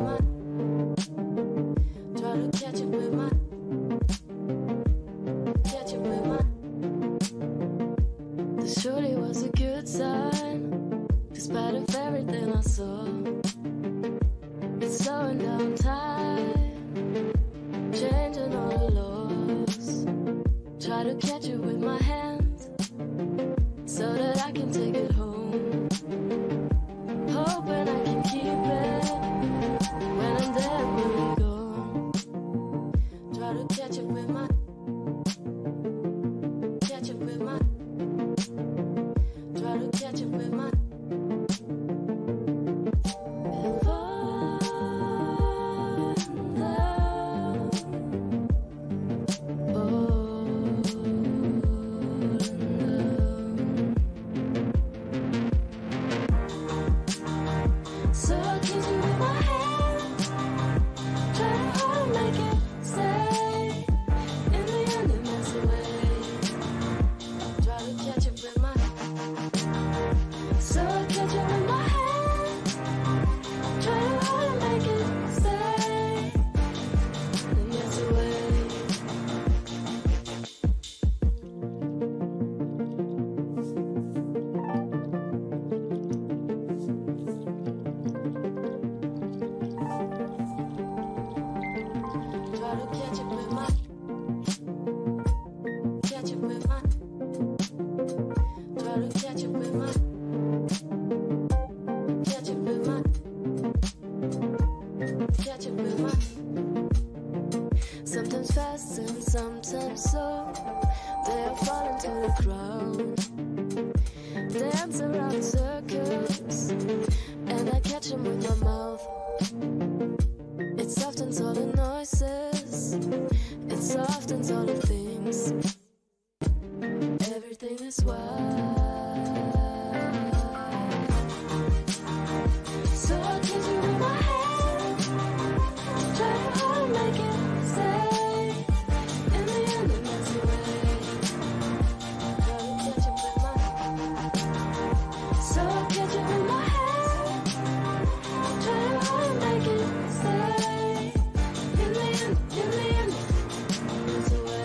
my, try to catch up with my, catch up with my. This surely was a good sign, despite of everything I saw. It's slowing down time, changing all the laws. Try to catch it with my hands, so that I can take it home. Hoping I can keep it when I'm dead, when I'm gone. Try to catch it with my, catch it with my, try to catch it with my. Sometimes fast and sometimes slow, they'll fall into the ground, dance around circles, and I catch them with my mouth. It softens all the noises, it softens all the things. Everything is wild. So I'll kiss you with my hand, try to hold and make it stay. In the end, it melts away. Try to catch it with my, so I'll catch it with my hand, try to hold and make it stay. In the end, it melts away.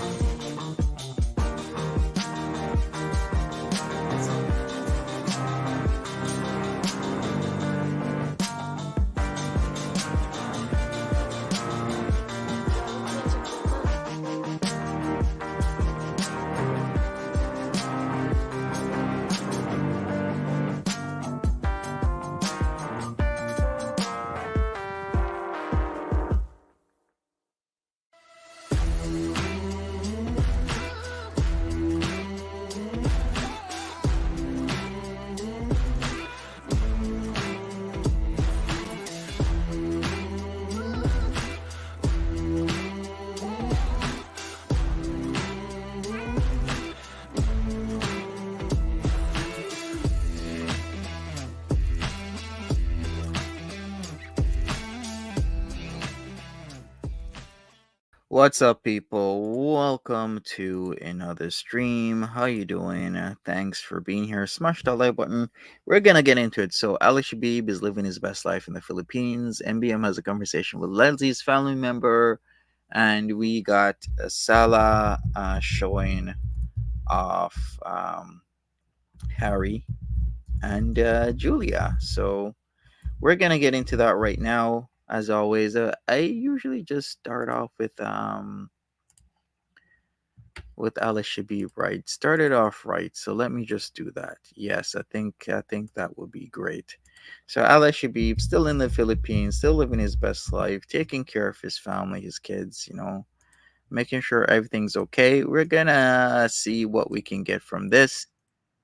What's up, people? Welcome to another stream. How you doing? Thanks for being here. Smash that like button. We're gonna get into it. So, Alishabib is living his best life in the Philippines. MBM has a conversation with Lesley's family member, and we got Salah showing off Harry and Julia. So, we're gonna get into that right now. As always, I usually just start off with Alishabib, right? Started off right, so let me just do that. Yes, I think that would be great. So Alishabib still in the Philippines, still living his best life, taking care of his family, his kids, making sure everything's okay. We're gonna see what we can get from this.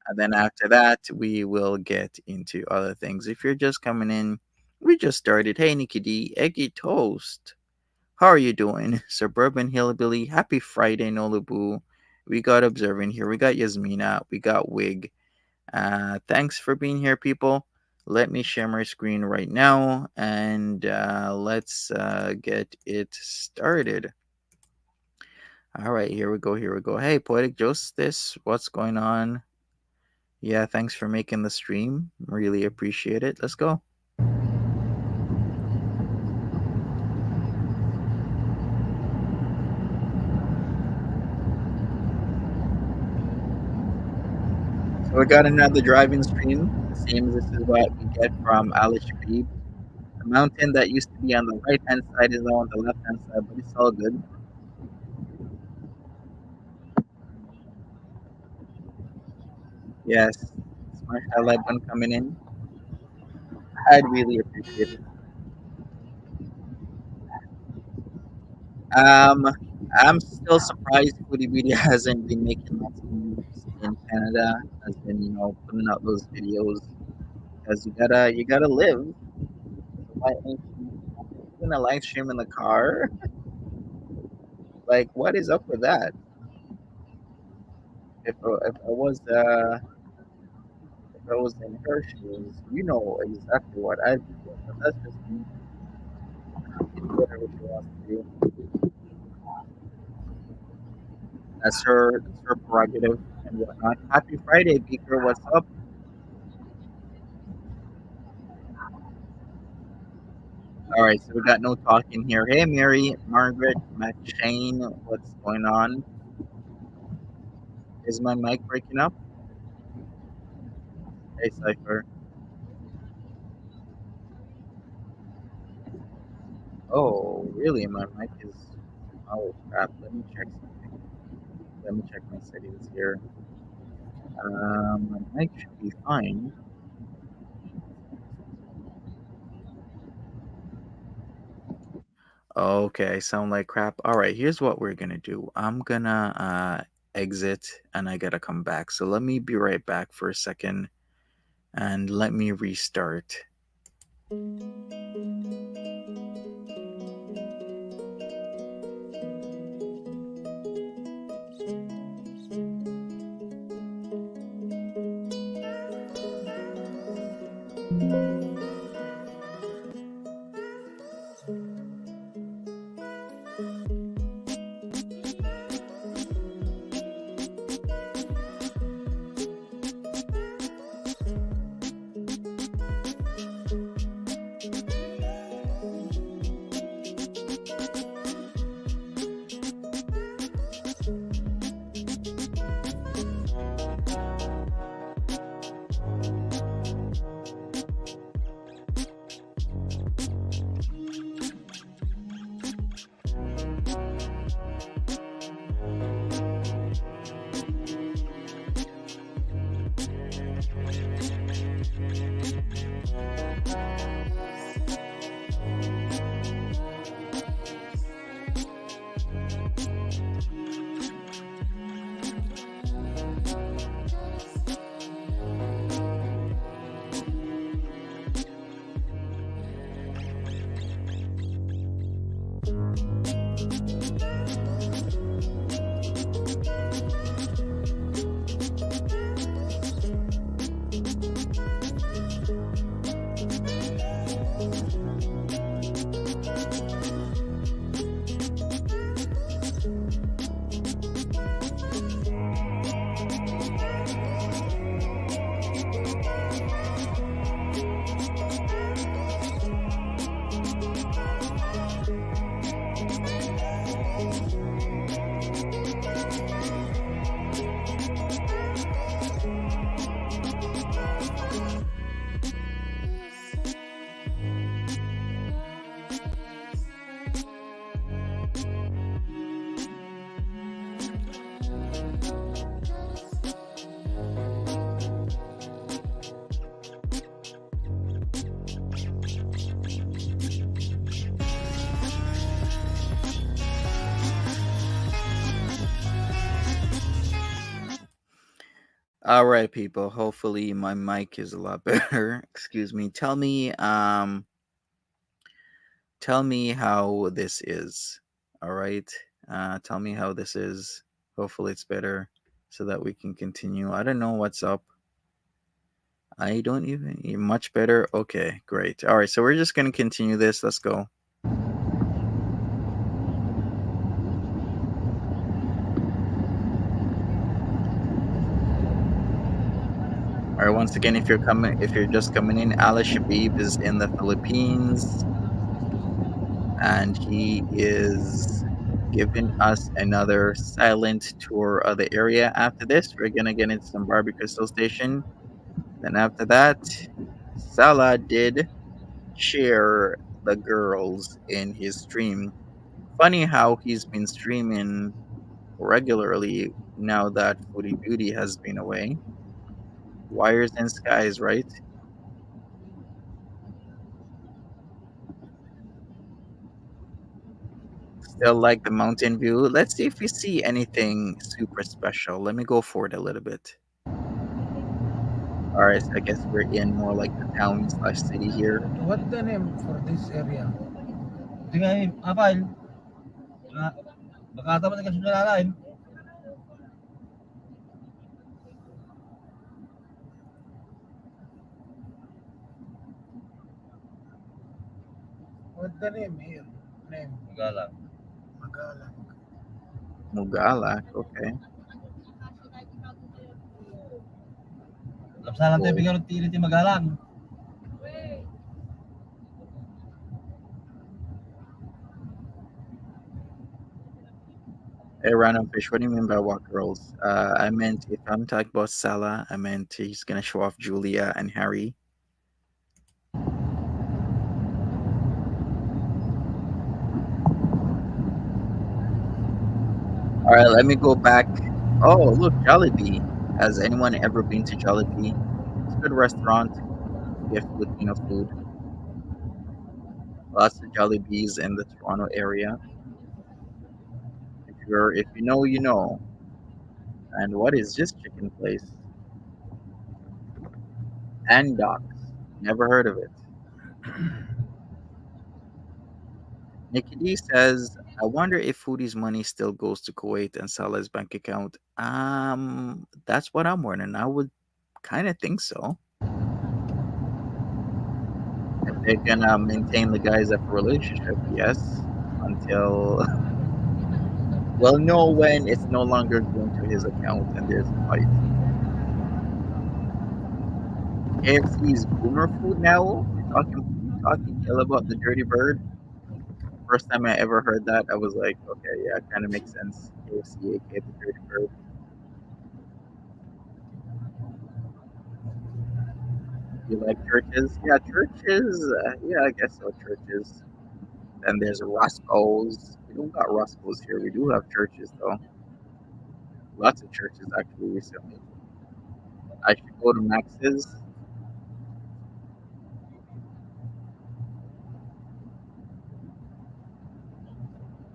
And then after that, we will get into other things. If you're just coming in, we just started. Hey Nikki D, Eggy Toast. How are you doing? Suburban Hillbilly. Happy Friday, Nolabu. We got Observing here. We got Yasmina. We got Wig. Thanks for being here, people. Let me share my screen right now and let's get it started. All right, here we go. Here we go. Hey, Poetic Justice, what's going on? Yeah, thanks for making the stream. Really appreciate it. Let's go. So we got another driving stream. It seems this is what we get from Alishabib. The mountain that used to be on the right hand side is now on the left hand side, but it's all good. Yes, smart highlight one coming in. I'd really appreciate it. Um, I'm still surprised Foodie Beauty hasn't been making lots of moves in Canada, has been putting out those videos because you gotta live. So why ain't you doing a live stream in the car? Like, what is up with that? If I was in her shoes, you know exactly what I'd be doing. But that's just me. She do whatever she wants to do. That's her prerogative and whatnot. Happy Friday, Beaker. What's up? All right, so we got no talking here. Hey, Mary, Margaret, McShane, what's going on? Is my mic breaking up? Hey, Cypher. Oh, really? My mic is. Oh, crap. Let me check something. Let me check my settings here. My mic should be fine. Okay, I sound like crap. All right, here's what we're gonna do. I'm gonna exit and I gotta come back. So let me be right back for a second and let me restart. All right, people. Hopefully my mic is a lot better. Excuse me. Tell me how this is. All right. Tell me how this is. Hopefully it's better so that we can continue. I don't know what's up. I don't even much better. Okay, great. All right, so we're just gonna continue this. Let's go. All right, once again, if you're just coming in, Alaa Shabib is in the Philippines, and he is giving us another silent tour of the area. After this, we're gonna get into some Barbie Crystal Station. Then after that, Salah did share the girls in his stream. Funny how he's been streaming regularly now that Foodie Beauty has been away. Wires and skies, right? Still like the mountain view. Let's see if we see anything super special. Let me go forward a little bit. All right, so I guess we're in more like the town slash city here. What the name for this area? Tingay, Apal. Baka dapat nagkasunod. What the name here? Name? Magalang. Magalang. Mugalak, okay. Lapsalan tayo Cool. bigyan ng tili ti Magalang. Hey, random fish, what do you mean by walk girls? I meant if I'm talking about Salah, I meant he's gonna show off Julia and Harry. All right, let me go back. Oh, look, Jollibee. Has anyone ever been to Jollibee? It's a good restaurant. You get Filipino food. Lots of Jollibees in the Toronto area. If you know, you know. And what is this chicken place? Andox. Never heard of it. Nikki D says, I wonder if Foodie's money still goes to Kuwait and Salah's bank account. That's what I'm wondering. I would kind of think so. If they're gonna maintain the guys up a relationship, yes. Until we'll know when it's no longer going to his account and there's a fight. KFC's boomer food now. You talking ill about the dirty bird. First time I ever heard that, I was like, okay, yeah, kind of makes sense. KFC, aka the dirty bird. You like churches? Yeah, churches. Yeah, I guess so. Churches. Then there's Roscoe's. We don't got Roscoe's here. We do have churches though. Lots of churches actually recently. I should go to Max's.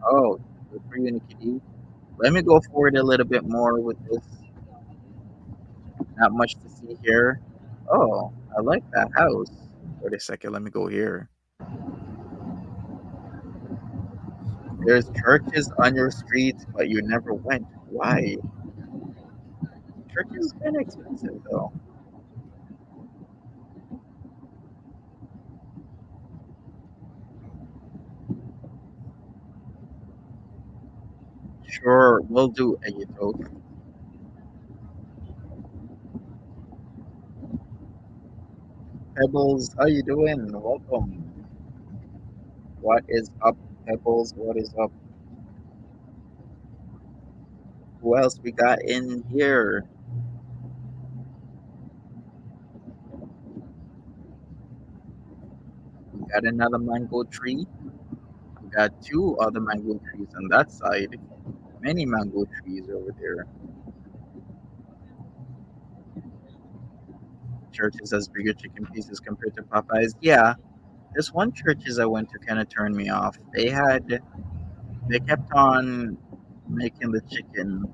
Oh, good for you, Nikki D. Let me go forward a little bit more with this. Not much to see here. Oh, I like that house. Wait a second. Let me go here. There's churches on your street, but you never went. Why? Church is kind of expensive though. Sure, we'll do Ayito. Pebbles, how you doing? Welcome. What is up, Pebbles? What is up? Who else we got in here? We got another mango tree. We got two other mango trees on that side. Many mango trees over there. Churches has bigger chicken pieces compared to Popeyes. Yeah, this one churches I went to kind of turned me off. They kept on making the chicken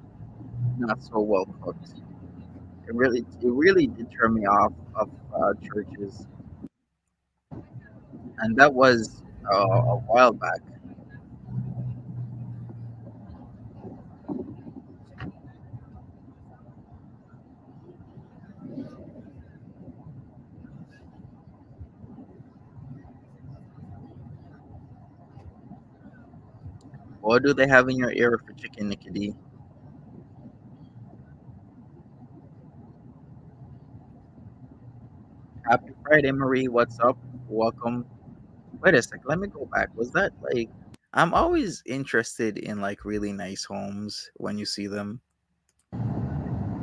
not so well cooked. It really did turn me off of churches, and that was a while back. What do they have in your area for chicken, Nikki D? Happy Friday, Marie. What's up? Welcome. Wait a sec. Let me go back. Was that like? I'm always interested in like really nice homes when you see them.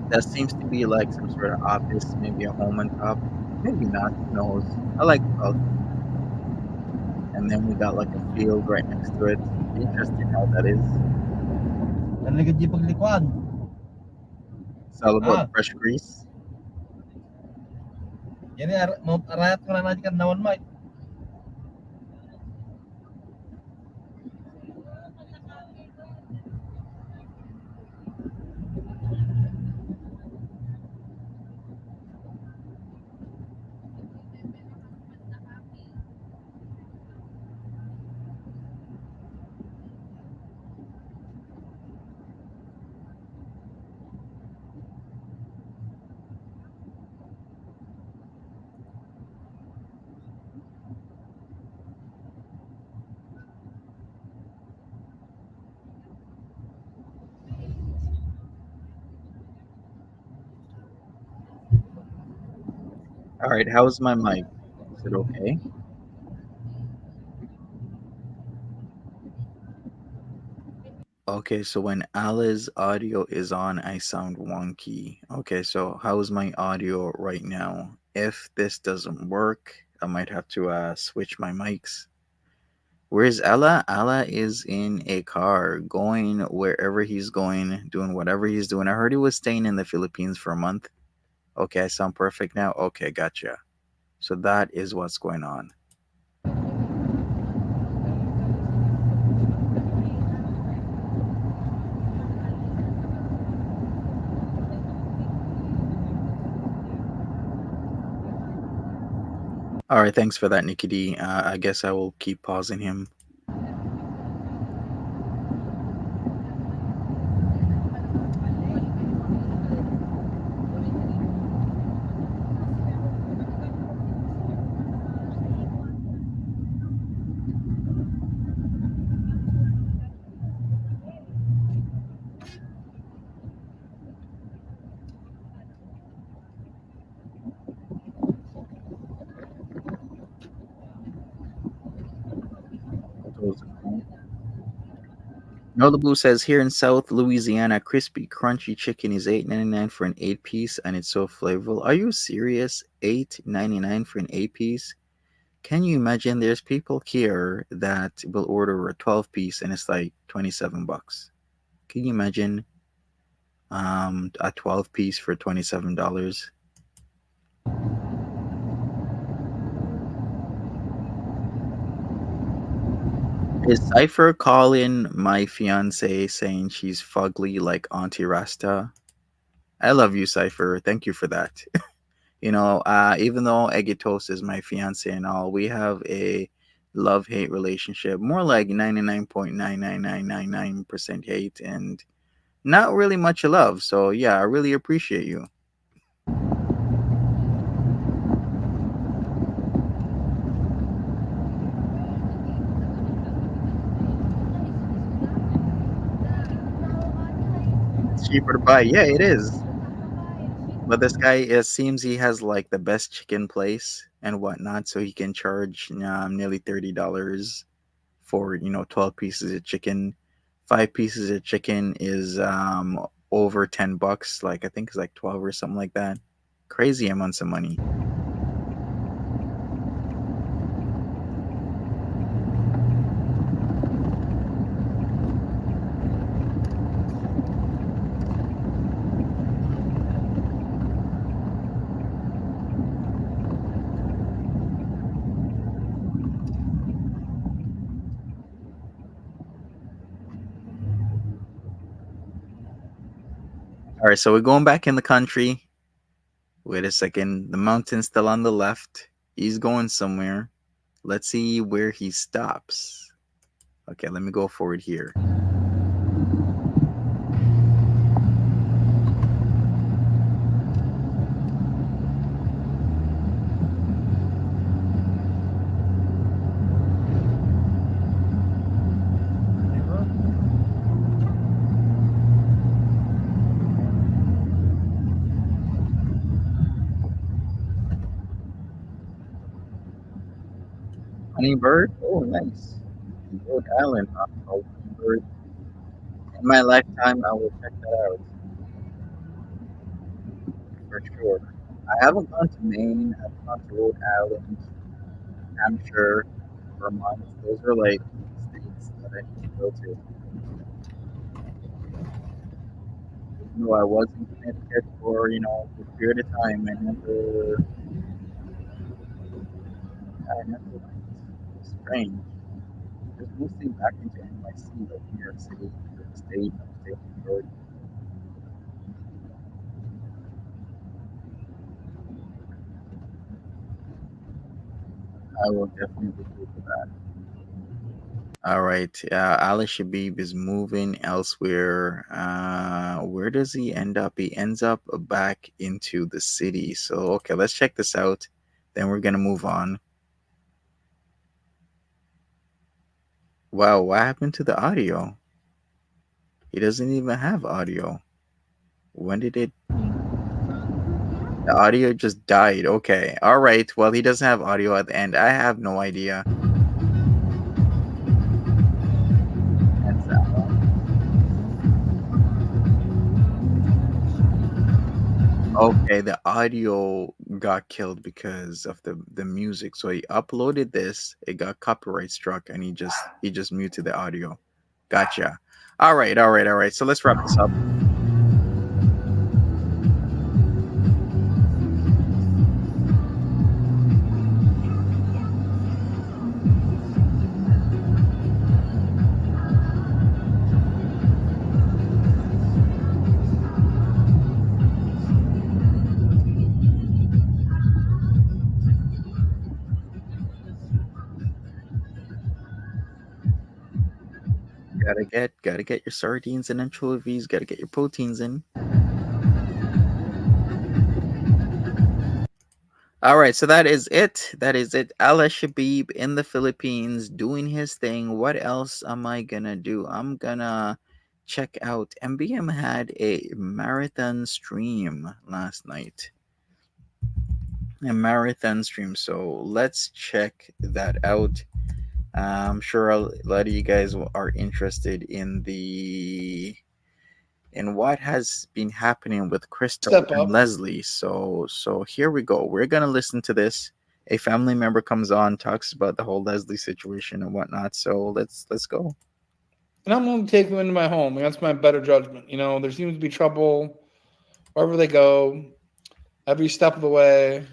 That seems to be like some sort of office, maybe a home on top. Maybe not. Who knows? I like the balcony. And then we got like a field right next to it. Interesting how that is. Naligid di paglikuan. It's all about Ah, fresh grease. yan arayat ko na natin kan nawan mai. All right, how's my mic? Is it okay? Okay, so when Ala's audio is on, I sound wonky. Okay, so how's my audio right now? If this doesn't work, I might have to switch my mics. Where's Ella? Ella is in a car going wherever he's going, doing whatever he's doing. I heard he was staying in the Philippines for a month. Okay, I sound perfect now. Okay, gotcha. So that is what's going on. All right, thanks for that, Nikki D. I guess I will keep pausing him. Those are cool. Nola says here in South Louisiana, crispy, crunchy chicken is $8.99 for an 8 piece, and it's so flavorful. Are you serious? $8.99 for an 8 piece? Can you imagine? There's people here that will order a 12 piece, and it's like $27. Can you imagine a 12 piece for $27? Is Cypher calling my fiance saying she's fugly like Auntie Rasta? I love you, Cypher. Thank you for that. Even though Eggy Toast is my fiance and all, we have a love hate relationship, more like 99.99999% hate and not really much love. So, yeah, I really appreciate you. It's cheaper to buy. Yeah, it is. But this guy, it seems he has like the best chicken place and whatnot, so he can charge nearly $30 for 12 pieces of chicken. 5 pieces of chicken is over $10. Like I think it's like 12 or something like that. Crazy amounts of money. All right, so we're going back in the country. Wait a second. The mountain's still on the left. He's going somewhere. Let's see where he stops. Okay, let me go forward here. Honey bird? Oh, nice. Rhode Island, huh? Oh, in my lifetime, I will check that out for sure. I haven't gone to Maine. I've gone to Rhode Island, Hampshire, Vermont. Those are like states that I need to go to. Even though I was in Connecticut for a good period of time, I never went. It's strange. Just mostly back into NYC, like New York City, New York State, upstate New York. I will definitely go for that. All right. Alishabib is moving elsewhere. Where does he end up? He ends up back into the city. So, okay, let's check this out. Then we're going to move on. Wow, what happened to the audio? He doesn't even have audio. When did it? The audio just died. Okay. All right. Well, he doesn't have audio at the end. I have no idea. And Salah. Okay, the audio got killed because of the music. So he uploaded this, it got copyright struck, and he just muted the audio. Gotcha. All right, all right, all right. So let's wrap this up. Gotta get your sardines and anchovies. Gotta get your proteins in. All right, so that is it. That is it. Ala Shabib in the Philippines doing his thing. What else am I gonna do? I'm gonna check out. MBM had a marathon stream last night. A marathon stream. So let's check that out. I'm sure a lot of you guys are interested in what has been happening with Crystal Step and up. Lesley. So here we go. We're gonna listen to this. A family member comes on, talks about the whole Lesley situation and whatnot. So let's go. And I'm going to take them into my home. That's my better judgment. There seems to be trouble wherever they go, every step of the way.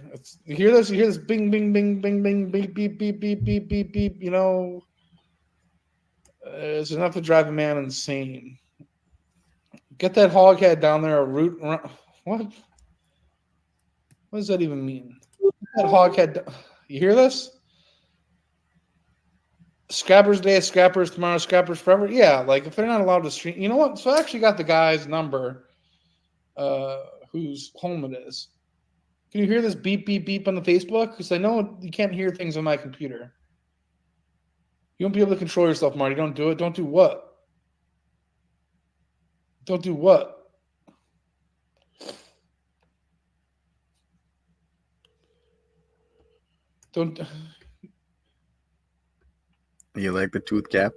You hear this? You hear this bing, bing, bing, bing, bing, beep, beep, beep, beep, beep, beep, beep. It's enough to drive a man insane. Get that hog head down there, a root. What? What does that even mean? Get that hog head. You hear this? Scrappers Day, Scrappers tomorrow, Scrappers forever. Yeah, like if they're not allowed to stream, you know what? So I actually got the guy's number, uh, whose home it is. Can you hear this beep, beep, beep on the Facebook? Because I know you can't hear things on my computer. You won't be able to control yourself, Marty. Don't do it. Don't do what? Don't do what? Don't. You like the tooth cap?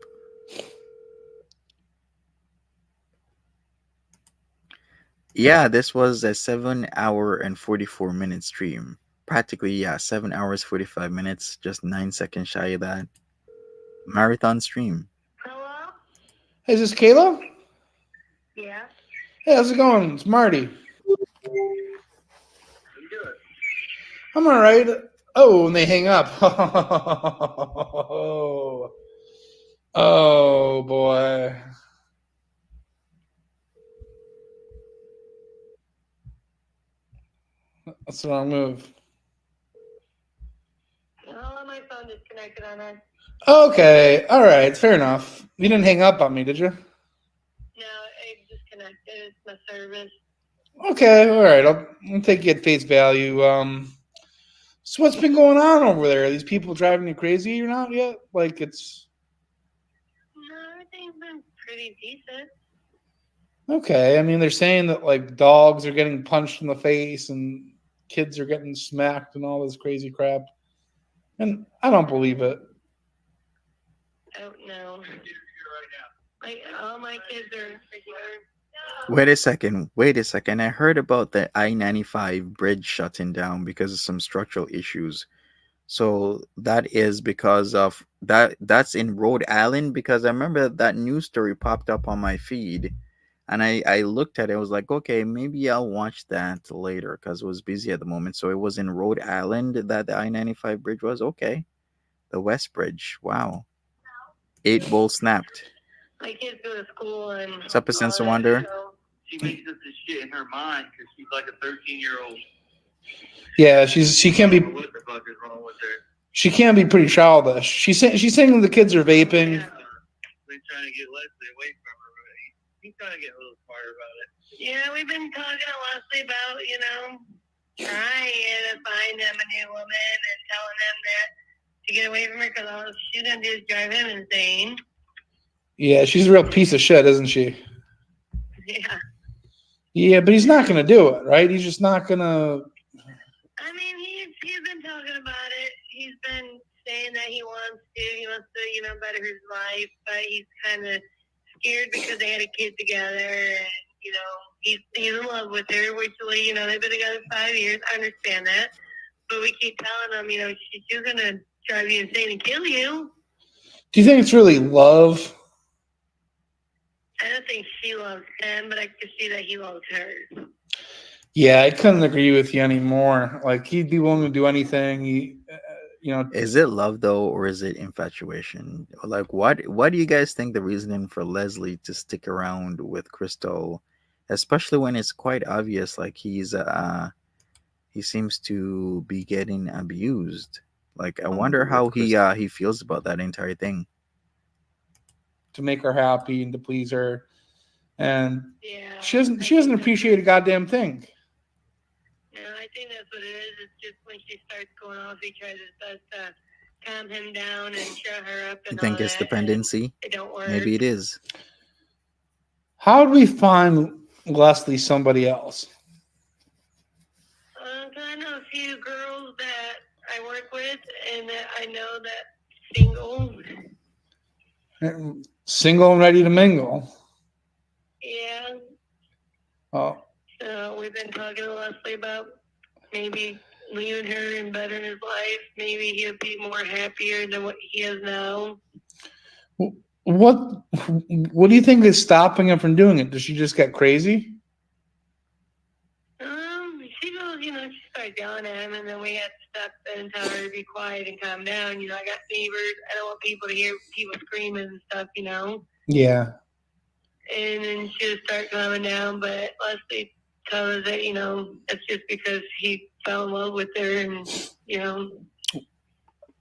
Yeah, this was a 7 hour and 44 minute stream. Practically, yeah, 7 hours 45 minutes, just 9 seconds shy of that. Marathon stream. Hello? Hey, is this Kayla? Yeah. Hey, how's it going? It's Marty. How you doing? I'm all right. Oh, and they hang up. Oh, oh boy. That's the wrong move. Oh, my phone disconnected on us. Okay, all right, fair enough. You didn't hang up on me, did you? No, it disconnected. It's my service. Okay, all right. I'll take you at face value. So what's been going on over there? Are these people driving you crazy or not yet? Like it's No, everything's been pretty decent. okay. I mean, they're saying that like dogs are getting punched in the face and kids are getting smacked and all this crazy crap. And I don't believe it. I don't know. Like all my kids are regular. Wait a second. I heard about the I-95 bridge shutting down because of some structural issues. So that is because of that's in Rhode Island, because I remember that news story popped up on my feed, and I looked at it. I was like, okay, maybe I'll watch that later because I was busy at the moment. So it was in Rhode Island that the I-95 bridge was. Okay, the West Bridge. Wow, 8 bolts snapped. My kids go to school and What's up, a all sense of that. wonder? So She makes up this shit in her mind because she's like a 13-year-old. Yeah, she can be What the fuck is wrong with her? she can be pretty childish. She's saying the kids are vaping. Yeah. Been trying to get Lesley away from her, but he's trying to get a little smarter about it. yeah, we've been talking to Lesley about, trying to find them a new woman and telling them that to get away from her because all she's gonna do is drive him insane. Yeah, she's a real piece of shit, isn't she? Yeah. Yeah, but he's not gonna do it, right? He's just not gonna. I mean, he's been talking about it. He's been saying that he wants to, better his life, but he's kind of scared because they had a kid together, and he's in love with her. Which, they've been together 5 years. I understand that, but we keep telling him, she's gonna drive you insane and kill you. Do you think it's really love? I don't think she loves him, but I can see that he loves her. Yeah, I couldn't agree with you anymore. Like he'd be willing to do anything. Is it love though, or is it infatuation? Like, what do you guys think the reasoning for Lesley to stick around with Crystal, especially when it's quite obvious, like he seems to be getting abused. Like, I wonder how he feels about that entire thing. to make her happy and to please her, and Yeah. she doesn't appreciate a goddamn thing. No, I think that's what it is. It's just when she starts going off, he tries his best to calm him down and shut her up. You And think all it's that, dependency? It don't work. Maybe it is. How do we find Lesley somebody else? 'Cause I know a few girls that I work with, and that I know that single. Single and ready to mingle. Yeah. Oh, So we've been talking to Lesley about maybe leaving her and bettering his life. Maybe he'll be more happier than what he is now. what do you think is stopping him from doing it? Does she just get crazy? She goes, she starts yelling at him, and then we had to step in and tell her to be quiet and calm down. I got neighbors. I don't want people to hear people screaming and stuff, Yeah. And then she would start calming down, but Leslie tells us that, it's just because he fell in love with her, and,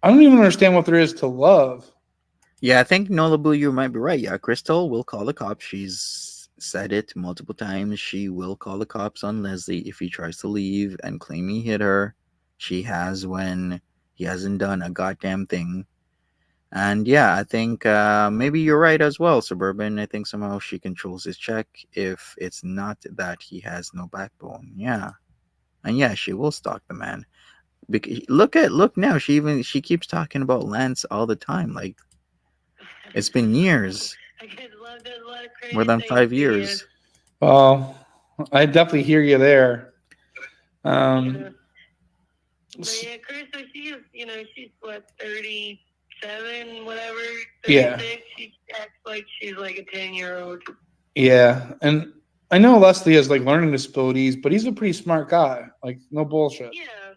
I don't even understand what there is to love. Yeah, I think Nola Blue, you might be right. Yeah, Crystal will call the cops. She's said it multiple times. She will call the cops on Lesley if he tries to leave and claim he hit her. She has when he hasn't done a goddamn thing. And yeah, I think maybe you're right as well, Suburban. I think somehow she controls his check if it's not that he has no backbone. Yeah. And yeah, she will stalk the man. Look now. She keeps talking about Lance all the time. Like, it's been years, I guess love does a lot of crazy more than things 5 years. to Well, I definitely hear you there. you. But yeah, Krista, she's what, 37, whatever, 36. Yeah. She acts like she's like a 10-year-old. Yeah, and I know Lesley has like learning disabilities, but he's a pretty smart guy. Like, no bullshit. Yeah.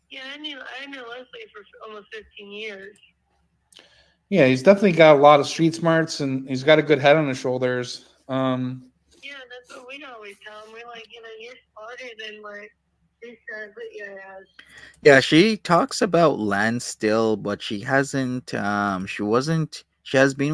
Yeah, I knew Leslie for almost 15 years. Yeah, he's definitely got a lot of street smarts, and he's got a good head on his shoulders. Yeah, that's what we always tell him. We're like, you're smarter than what this says that you have. Yeah, she talks about Lance still, but she has been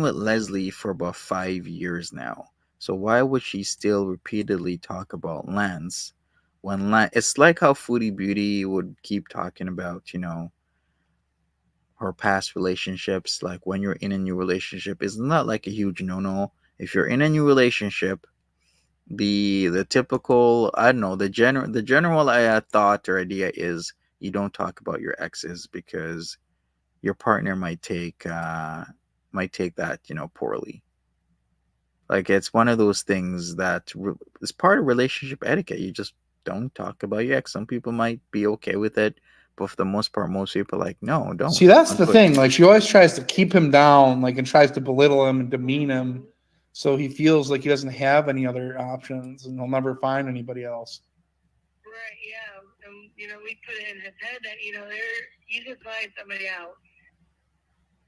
with Lesley for about 5 years now. So why would she still repeatedly talk about Lance when it's like how Foodie Beauty would keep talking about, her past relationships. Like, when you're in a new relationship, it's not like a huge no-no. If you're in a new relationship, the typical, I don't know, the general thought or idea is you don't talk about your exes because your partner might take take that poorly. Like it's one of those things that is part of relationship etiquette. You just don't talk about your ex. Some people might be okay with it, but for the most part, most people are like, no, See, don't that's the do it. thing. Like she always tries to keep him down, like and tries to belittle him and demean him, so he feels like he doesn't have any other options and he'll never find anybody else. Right, yeah. And, we put it in his head that, you can find somebody else.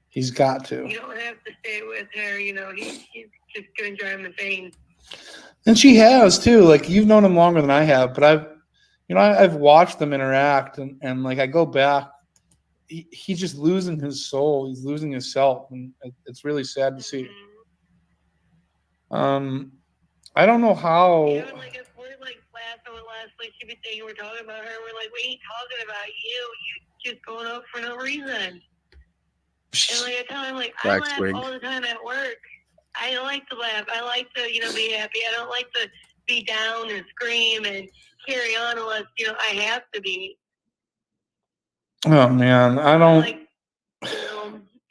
He's got to. You don't have to stay with her, he's just going to drive him insane. And she has too. Like you've known him longer than I have, but I've watched them interact, and like I go back, he's just losing his soul. He's losing his self, and it's really sad to see. I don't know how. Like if we're like laughing with Lesley, she'd be thinking we're talking about her. We're like, we ain't talking about you. You just going up for no reason. And like I tell him, like I laugh all the time at work. I like to laugh. I like to, be happy. I don't like to be down and scream and carry on unless, I have to be. Oh man, I don't.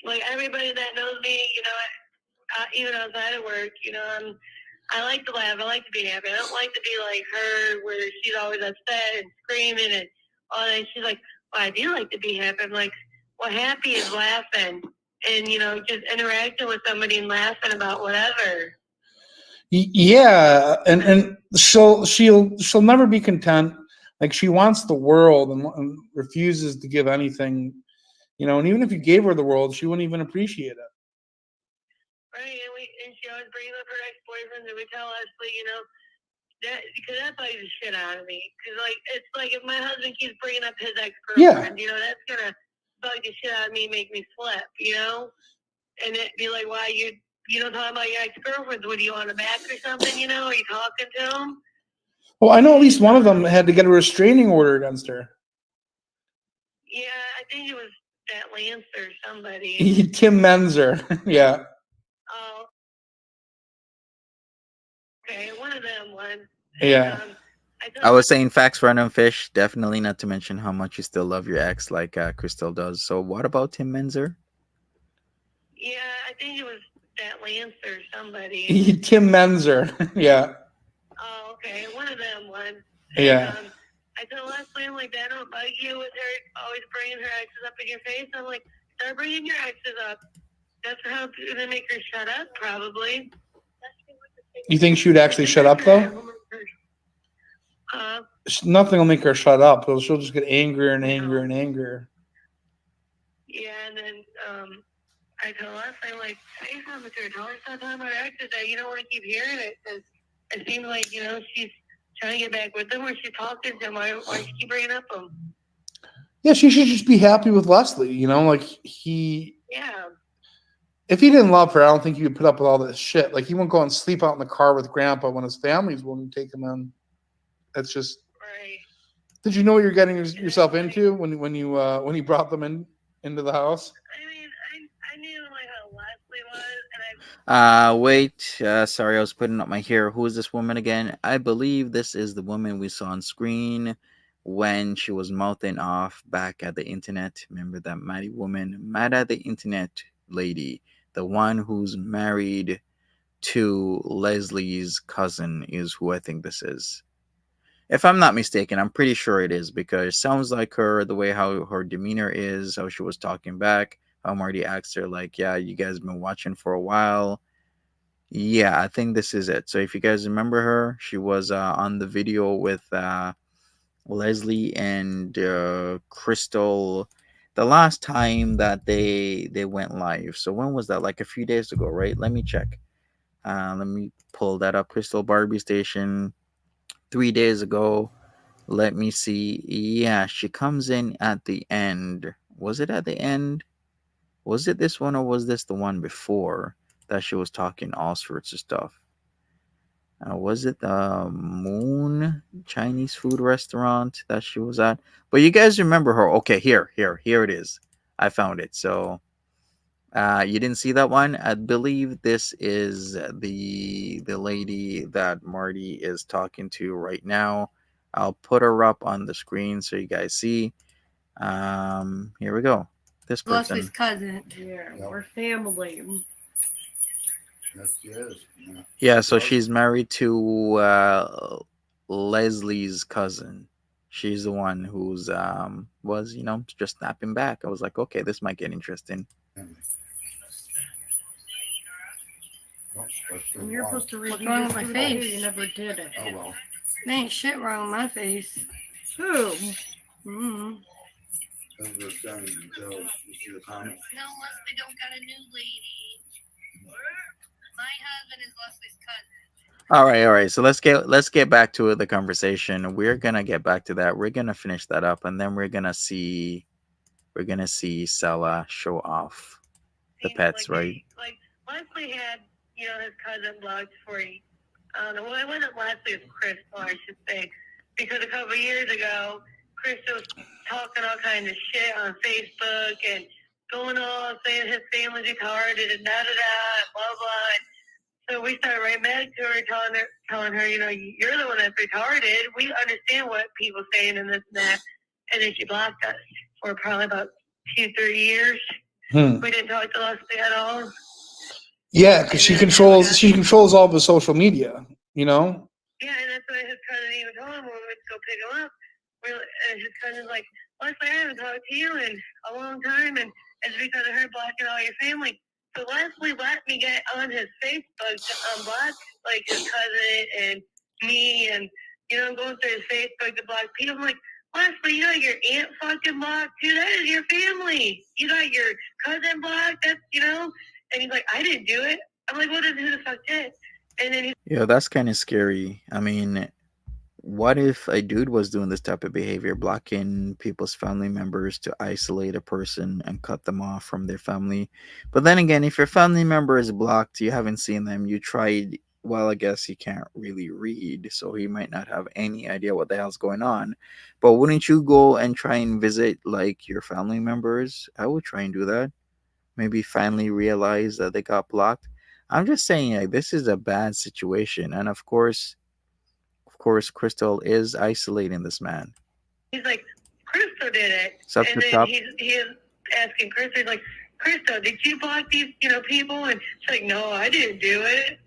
Like everybody that knows me, even outside of work, I like to laugh. I like to be happy. I don't like to be like her, where she's always upset and screaming and all that. She's like, well, I do like to be happy. I'm like, well, happy is laughing and, just interacting with somebody and laughing about whatever. Yeah, and she'll never be content. Like she wants the world and refuses to give anything, and even if you gave her the world, she wouldn't even appreciate it. Right, and she always brings up her ex-boyfriends, and we tell Lesley, that because that bugs the shit out of me. Because it's like if my husband keeps bringing up his ex-girlfriend, that's gonna bug the shit out of me, make me flip, and it'd be like, why you don't talk about your ex-girlfriends? What, do you want them back or something? Are you talking to them? Well, I know at least one of them had to get a restraining order against her. Yeah, I think it was that Lance or somebody. Tim Menzer, yeah. Oh, okay, one of them won. Yeah. I was saying facts for random fish. Definitely not to mention how much you still love your ex, like Krystal does. So what about Tim Menzer? Yeah, I think it was that Lance or somebody. Tim Menzer, yeah. Oh, okay, one of them won. Yeah. I told Lesley, I'm like, that don't bug you with her always bringing her exes up in your face. I'm like, start bringing your exes up. That's how it's going to make her shut up, probably. You think she would actually shut up, though? Nothing will make her shut up. She'll just get angrier and angrier and angrier. Yeah, and then I told Lesley, I'm like, say something to her. Tell her stop talking about her exes. That you don't want to keep hearing it. Because it seems like, she's trying to get back with them, or she's talking to him. Why she keep bringing up them? Yeah, she should just be happy with Lesley. Like he. Yeah. If he didn't love her, I don't think he would put up with all this shit. Like he won't go and sleep out in the car with Grandpa when his family's willing to take him in. That's just. Right. Did you know what you're getting yourself into when you brought them into the house? I mean, I knew like how Lesley was, and wait. Sorry, I was putting up my hair. Who is this woman again? I believe this is the woman we saw on screen when she was mouthing off back at the internet. Remember that Maddie woman, mad at the internet lady, the one who's married to Leslie's cousin, is who I think this is. If I'm not mistaken, I'm pretty sure it is because it sounds like her, the way how her demeanor is, how she was talking back, how Marty asked her, like, yeah, you guys been watching for a while. Yeah, I think this is it. So if you guys remember her, she was on the video with Lesley and Krystal the last time that they went live. So when was that? Like a few days ago, right? Let me check. Let me pull that up. Krystal Barbie Station 3 days ago. Let me see. Yeah, she comes in at the end. Was it at the end? Was it this one or was this the one before that she was talking all sorts of stuff? Was it the Moon Chinese food restaurant that she was at? But you guys remember her. Okay, here it is. I found it. So you didn't see that one? I believe this is the lady that Marty is talking to right now. I'll put her up on the screen so you guys see. Here we go. This Leslie's person. cousin. Yeah. We're family. Yes, yes. Yeah. Yeah, so Well, she's married to Leslie's cousin. She's the one who's was, just snapping back. I was like, okay, this might get interesting. family. Well, let's do And you're one. supposed to read. What's wrong with my face? You never did it. Oh, well. There ain't shit wrong with my face. Who? Mm. Then we're done until you see the comment. No, Leslie don't got a new lady. My husband is Leslie's cousin. All right. So let's get back to the conversation. We're gonna get back to that. We're gonna finish that up, and then we're gonna see Salah show off the pets, right? Like Leslie had, his cousin blocked for, I don't know, well, it wasn't Leslie, it was Crystal, I should say, because a couple of years ago, Crystal was talking all kinds of shit on Facebook and going on saying his family's retarded and blah blah. So we started right back to her, telling her, you're the one that's retarded. We understand what people saying and this and that. And then she blocked us for probably about 2-3 years. We didn't talk to Leslie at all. Yeah, because she controls all the social media. Yeah, and that's what his cousin even told him when we went to go pick him up. And his cousin's like, Leslie, I haven't talked to you in a long time, and it's because of her blocking all your family. So Leslie let me get on his Facebook to unblock, like, his cousin and me, and, going through his Facebook to block people. I'm like, Leslie, you got your aunt fucking blocked, too. That is your family. You got your cousin blocked. That's, And he's like, I didn't do it. I'm like, well, then who the fuck did? And then Yeah, that's kind of scary. I mean, what if a dude was doing this type of behavior, blocking people's family members to isolate a person and cut them off from their family? But then again, if your family member is blocked, you haven't seen them, you tried, well, I guess he can't really read, so he might not have any idea what the hell's going on. But wouldn't you go and try and visit, like, your family members? I would try and do that. Maybe finally realize that they got blocked. I'm just saying, like, this is a bad situation, and of course, Crystal is isolating this man. he's like, Crystal did it. It's up And to then top. he's asking Crystal, he's like, Crystal, did you block these, people? And she's like, no, I didn't do it.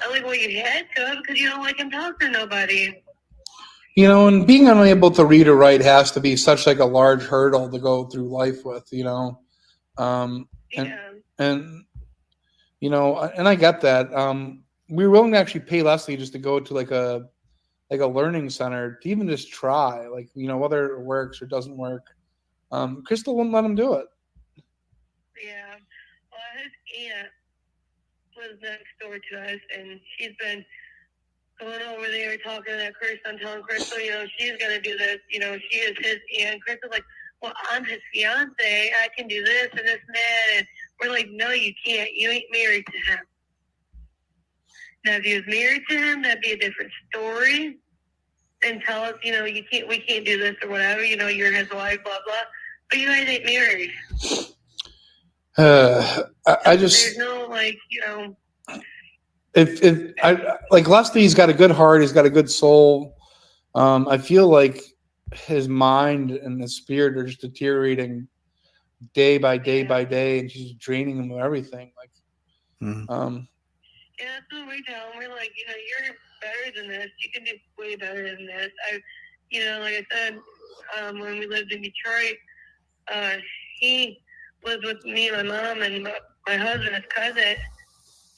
I'm like, well, you had to because you don't like him talking to nobody. And being unable to read or write has to be such like a large hurdle to go through life with. And Yeah. and and I get that. We were willing to actually pay Lesley just to go to like a learning center to even just try, like, whether it works or doesn't work. Crystal wouldn't let him do it. Yeah. Well, his aunt lives next door to us, and she's been going over there talking to that Crystal, telling Crystal, she's going to do this. She is his aunt. Crystal's like, well, I'm his fiance. I can do this and this and that. And we're like, no, you can't. You ain't married to him. Now, if you was married to him, that'd be a different story. And tell us, we can't do this or whatever. You're his wife, blah blah. But you guys ain't married. I just There's no if I like Leslie's got a good heart, he's got a good soul. I feel like his mind and his spirit are just deteriorating day by day by day, and she's draining him of everything. Like, Yeah, that's what we tell him. We're like, you're better than this. You can do way better than this. Like I said, when we lived in Detroit, he lived with me and my mom and my husband, his cousin,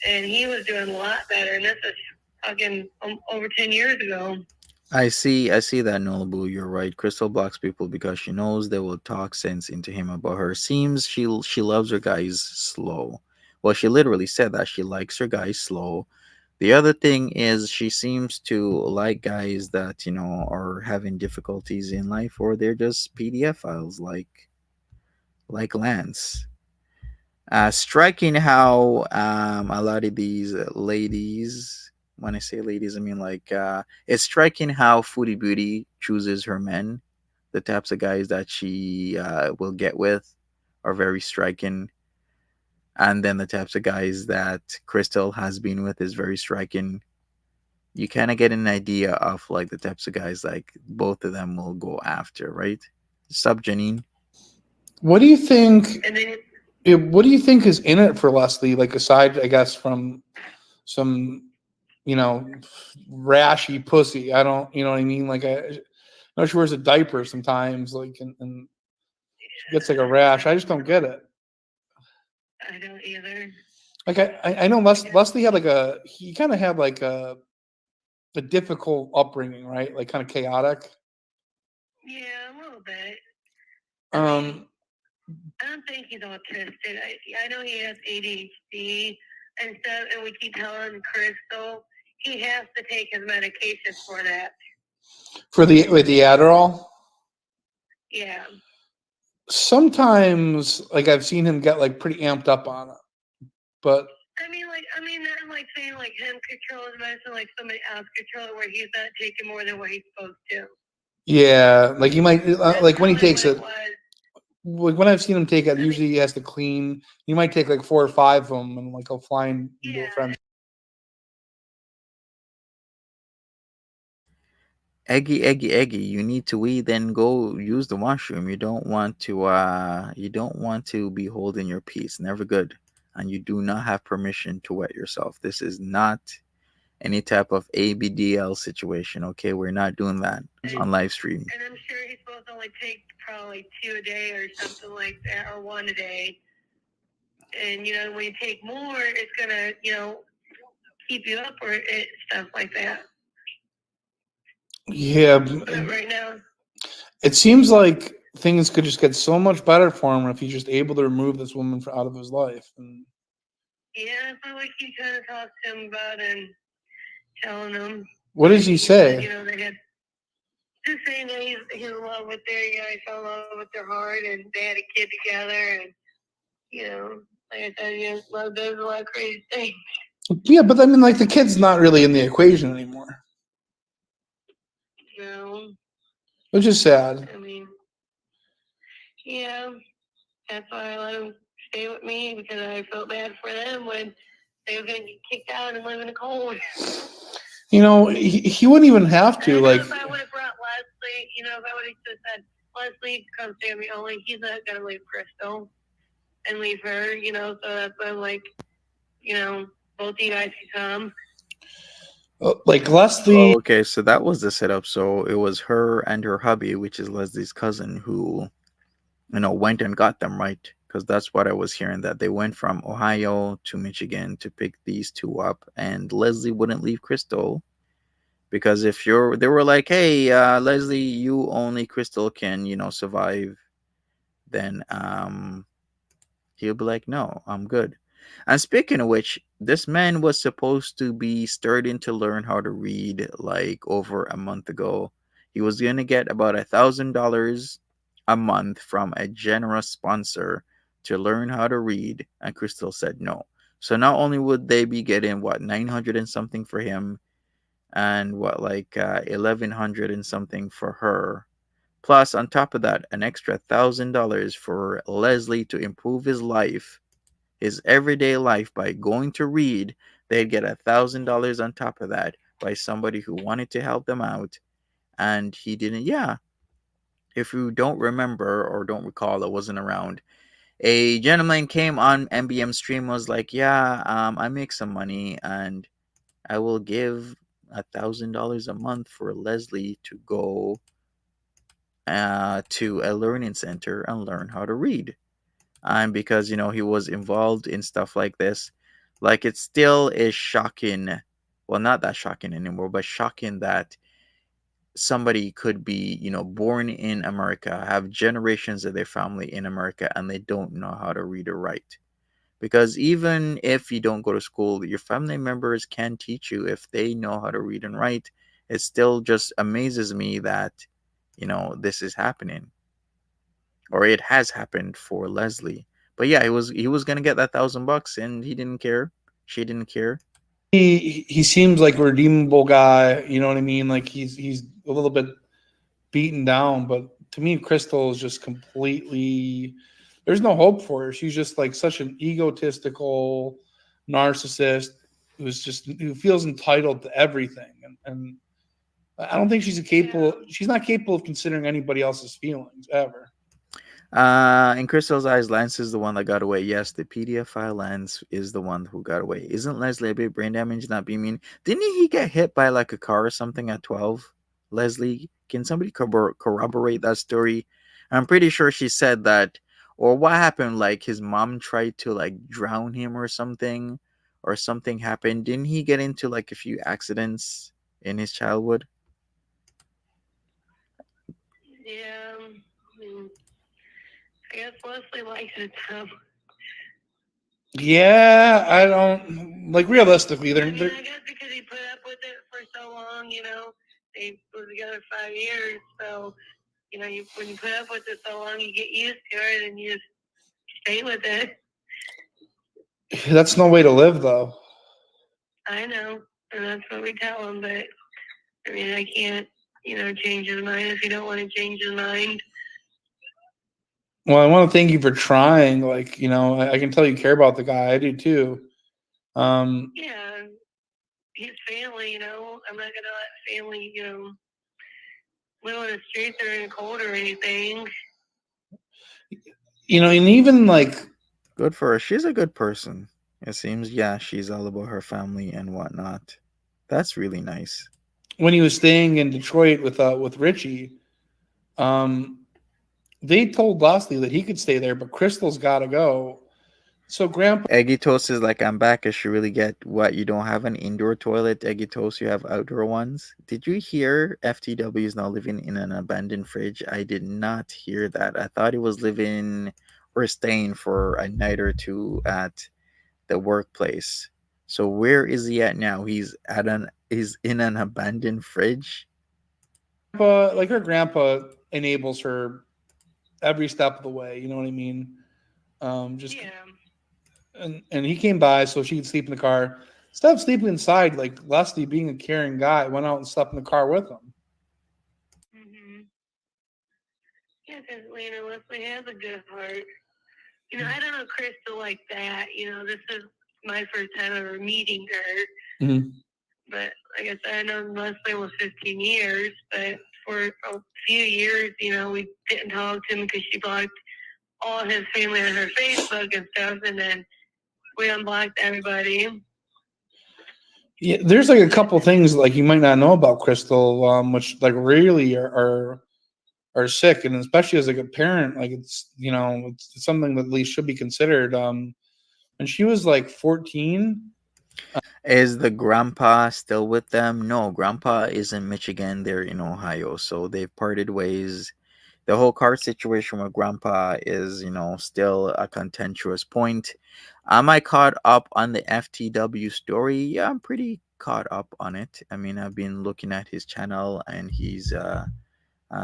and he was doing a lot better. And this is fucking over 10 years ago. I see that, Nolabu. You're right. Crystal blocks people because she knows they will talk sense into him about her. Seems she loves her guys slow. Well, she literally said that she likes her guys slow. The other thing is she seems to like guys that, are having difficulties in life, or they're just PDF files like Lance. Striking how a lot of these ladies, when I say ladies, I mean like it's striking how Foodie Beauty chooses her men. The types of guys that she will get with are very striking. And then the types of guys that Crystal has been with is very striking. You kind of get an idea of like the types of guys like both of them will go after, right? Sup, Janine? What do you think? And then What do you think is in it for Lesley? Like aside, I guess, from some, rashy pussy. I don't, you know what I mean? Like I know she wears a diaper sometimes, like, and she gets like a rash. I just don't get it. I don't either. Like I know Lesley had he kind of had like a difficult upbringing, right? Like kind of chaotic. Yeah, a little bit. Um, I don't think he's autistic. I know he has ADHD and stuff, and we keep telling Crystal he has to take his medication for that. with the Adderall. Yeah. Sometimes, like I've seen him get like pretty amped up on it, but I'm like saying like him control his medicine, like somebody else control it, where he's not taking more than what he's supposed to. yeah, like he might like when he takes it. Was. Like when I've seen him take it, usually he has to clean. He might take like 4 or 5 of them, and like he'll fly and do a friend. Eggy, you need to wee, then go use the washroom. You don't want to be holding your peace. Never good. And you do not have permission to wet yourself. This is not any type of ABDL situation, okay? We're not doing that on live stream. And I'm sure he's supposed to only take probably 2 a day or something like that, or 1 a day. And when you take more, it's gonna keep you up or stuff like that. Yeah, but right now it seems like things could just get so much better for him if he's just able to remove this woman out of his life. And yeah, that's what we keep trying to talk to him about and telling him. What does he say? They had just saying that he's in love with he fell in love with their heart, and they had a kid together, and like I said, love does a lot of crazy things. Yeah, but I mean, like the kid's not really in the equation anymore. No. Which is sad. I mean, yeah, that's why I let him stay with me, because I felt bad for them when they were going to get kicked out and live in the cold. He wouldn't even have to. Like, if I would have brought Lesley, if I would have just said, Lesley, come stay with me, only he's not going to leave Crystal and leave her, so that's why I'm like, both of you guys can come. Like Lesley. Okay, so that was the setup. So it was her and her hubby, which is Leslie's cousin, who, went and got them, right? Because that's what I was hearing, that they went from Ohio to Michigan to pick these two up, and Lesley wouldn't leave Crystal, because they were like, hey, Lesley, you only Crystal can, survive, then he'll be like, no, I'm good. And speaking of which, this man was supposed to be starting to learn how to read like over a month ago. He was going to get about $1,000 a month from a generous sponsor to learn how to read, and Crystal said no. So not only would they be getting 900 and something for him, and 1,100 and something for her, plus on top of that an extra $1,000 for Lesley to improve his everyday life by going to read. They'd get $1,000 on top of that by somebody who wanted to help them out, and he didn't. Yeah, if you don't remember or don't recall, it wasn't around. A gentleman came on MBM stream, was like, yeah, I make some money and I will give $1,000 a month for Lesley to go to a learning center and learn how to read. And because he was involved in stuff like this, like it still is shocking. Well, not that shocking anymore, but shocking that somebody could be born in America, have generations of their family in America, and they don't know how to read or write. Because even if you don't go to school, your family members can teach you if they know how to read and write. It still just amazes me that this is happening, or it has happened for Lesley. But yeah, he was gonna get that $1,000, and he didn't care. She didn't care. He seems like a redeemable guy. You know what I mean? Like he's a little bit beaten down, but to me, Crystal is just completely. There's no hope for her. She's just like such an egotistical narcissist who feels entitled to everything, and I don't think she's not capable of considering anybody else's feelings ever. In Crystal's eyes, Lance is the one that got away. Yes, the pedophile Lance is the one who got away. Isn't Leslie a bit brain damaged? Not being mean. Didn't he get hit by like a car or something at 12? Leslie, can somebody corroborate that story? I'm pretty sure she said that. Or what happened? Like his mom tried to like drown him or something happened. Didn't he get into like a few accidents in his childhood? Yeah. I mean, I guess Leslie likes it though. Yeah, I don't like realistically. I mean, They're I guess because he put up with it for so long, they were together 5 years. So, when you put up with it so long, you get used to it and you just stay with it. that's no way to live though. I know, and that's what we tell him. But I mean, I can't, change his mind if you don't want to change his mind. Well, I want to thank you for trying. Like, I can tell you care about the guy. I do too. Yeah, his family. I'm not gonna let family, live on the streets or in the cold or anything. And even like Good for her. She's a good person. It seems, yeah, she's all about her family and whatnot. That's really nice. when he was staying in Detroit with Richie, um, they told Lesley that he could stay there, but Crystal's got to go. So Grandpa, Eggy Toast is like, I'm back. I should really get what? You don't have an indoor toilet, Eggy Toast. You have outdoor ones. Did you hear FTW is now living in an abandoned fridge? I did not hear that. I thought he was living or staying for a night or two at the workplace. So where is he at now? He's in an abandoned fridge. like her grandpa enables her every step of the way. You know what I mean? Just Yeah. and he came by so she could sleep in the car. Instead of sleeping inside, like Lesley, being a caring guy, went out and slept in the car with him. Mm-hmm. Yeah, because Leslie has a good heart. I don't know Crystal like that. This is my first time ever meeting her. Mm-hmm. But like I said, I know Leslie was 15 years, but for a few years, we didn't talk to him because she blocked all his family on her Facebook and stuff, and then we unblocked everybody. Yeah, there's like a couple things like you might not know about Crystal, which like really are sick, and especially as like a parent, like it's something that at least should be considered. And she was like 14. Is the grandpa still with them? No, grandpa is in Michigan. They're in Ohio. So they've parted ways. The whole car situation with grandpa is, still a contentious point. Am I caught up on the FTW story? Yeah, I'm pretty caught up on it. I mean, I've been looking at his channel and he's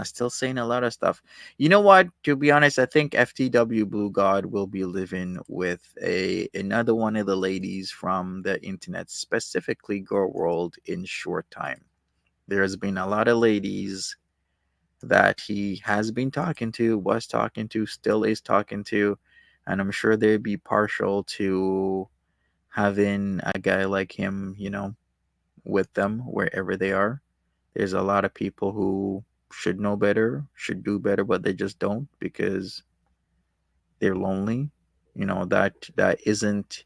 still saying a lot of stuff. You know what? To be honest, I think FTW Blue God will be living with another one of the ladies from the internet, specifically Girl World, in short time. There's been a lot of ladies that he has been talking to, was talking to, still is talking to, and I'm sure they'd be partial to having a guy like him, with them wherever they are. There's a lot of people who should know better, should do better, but they just don't because they're lonely. That isn't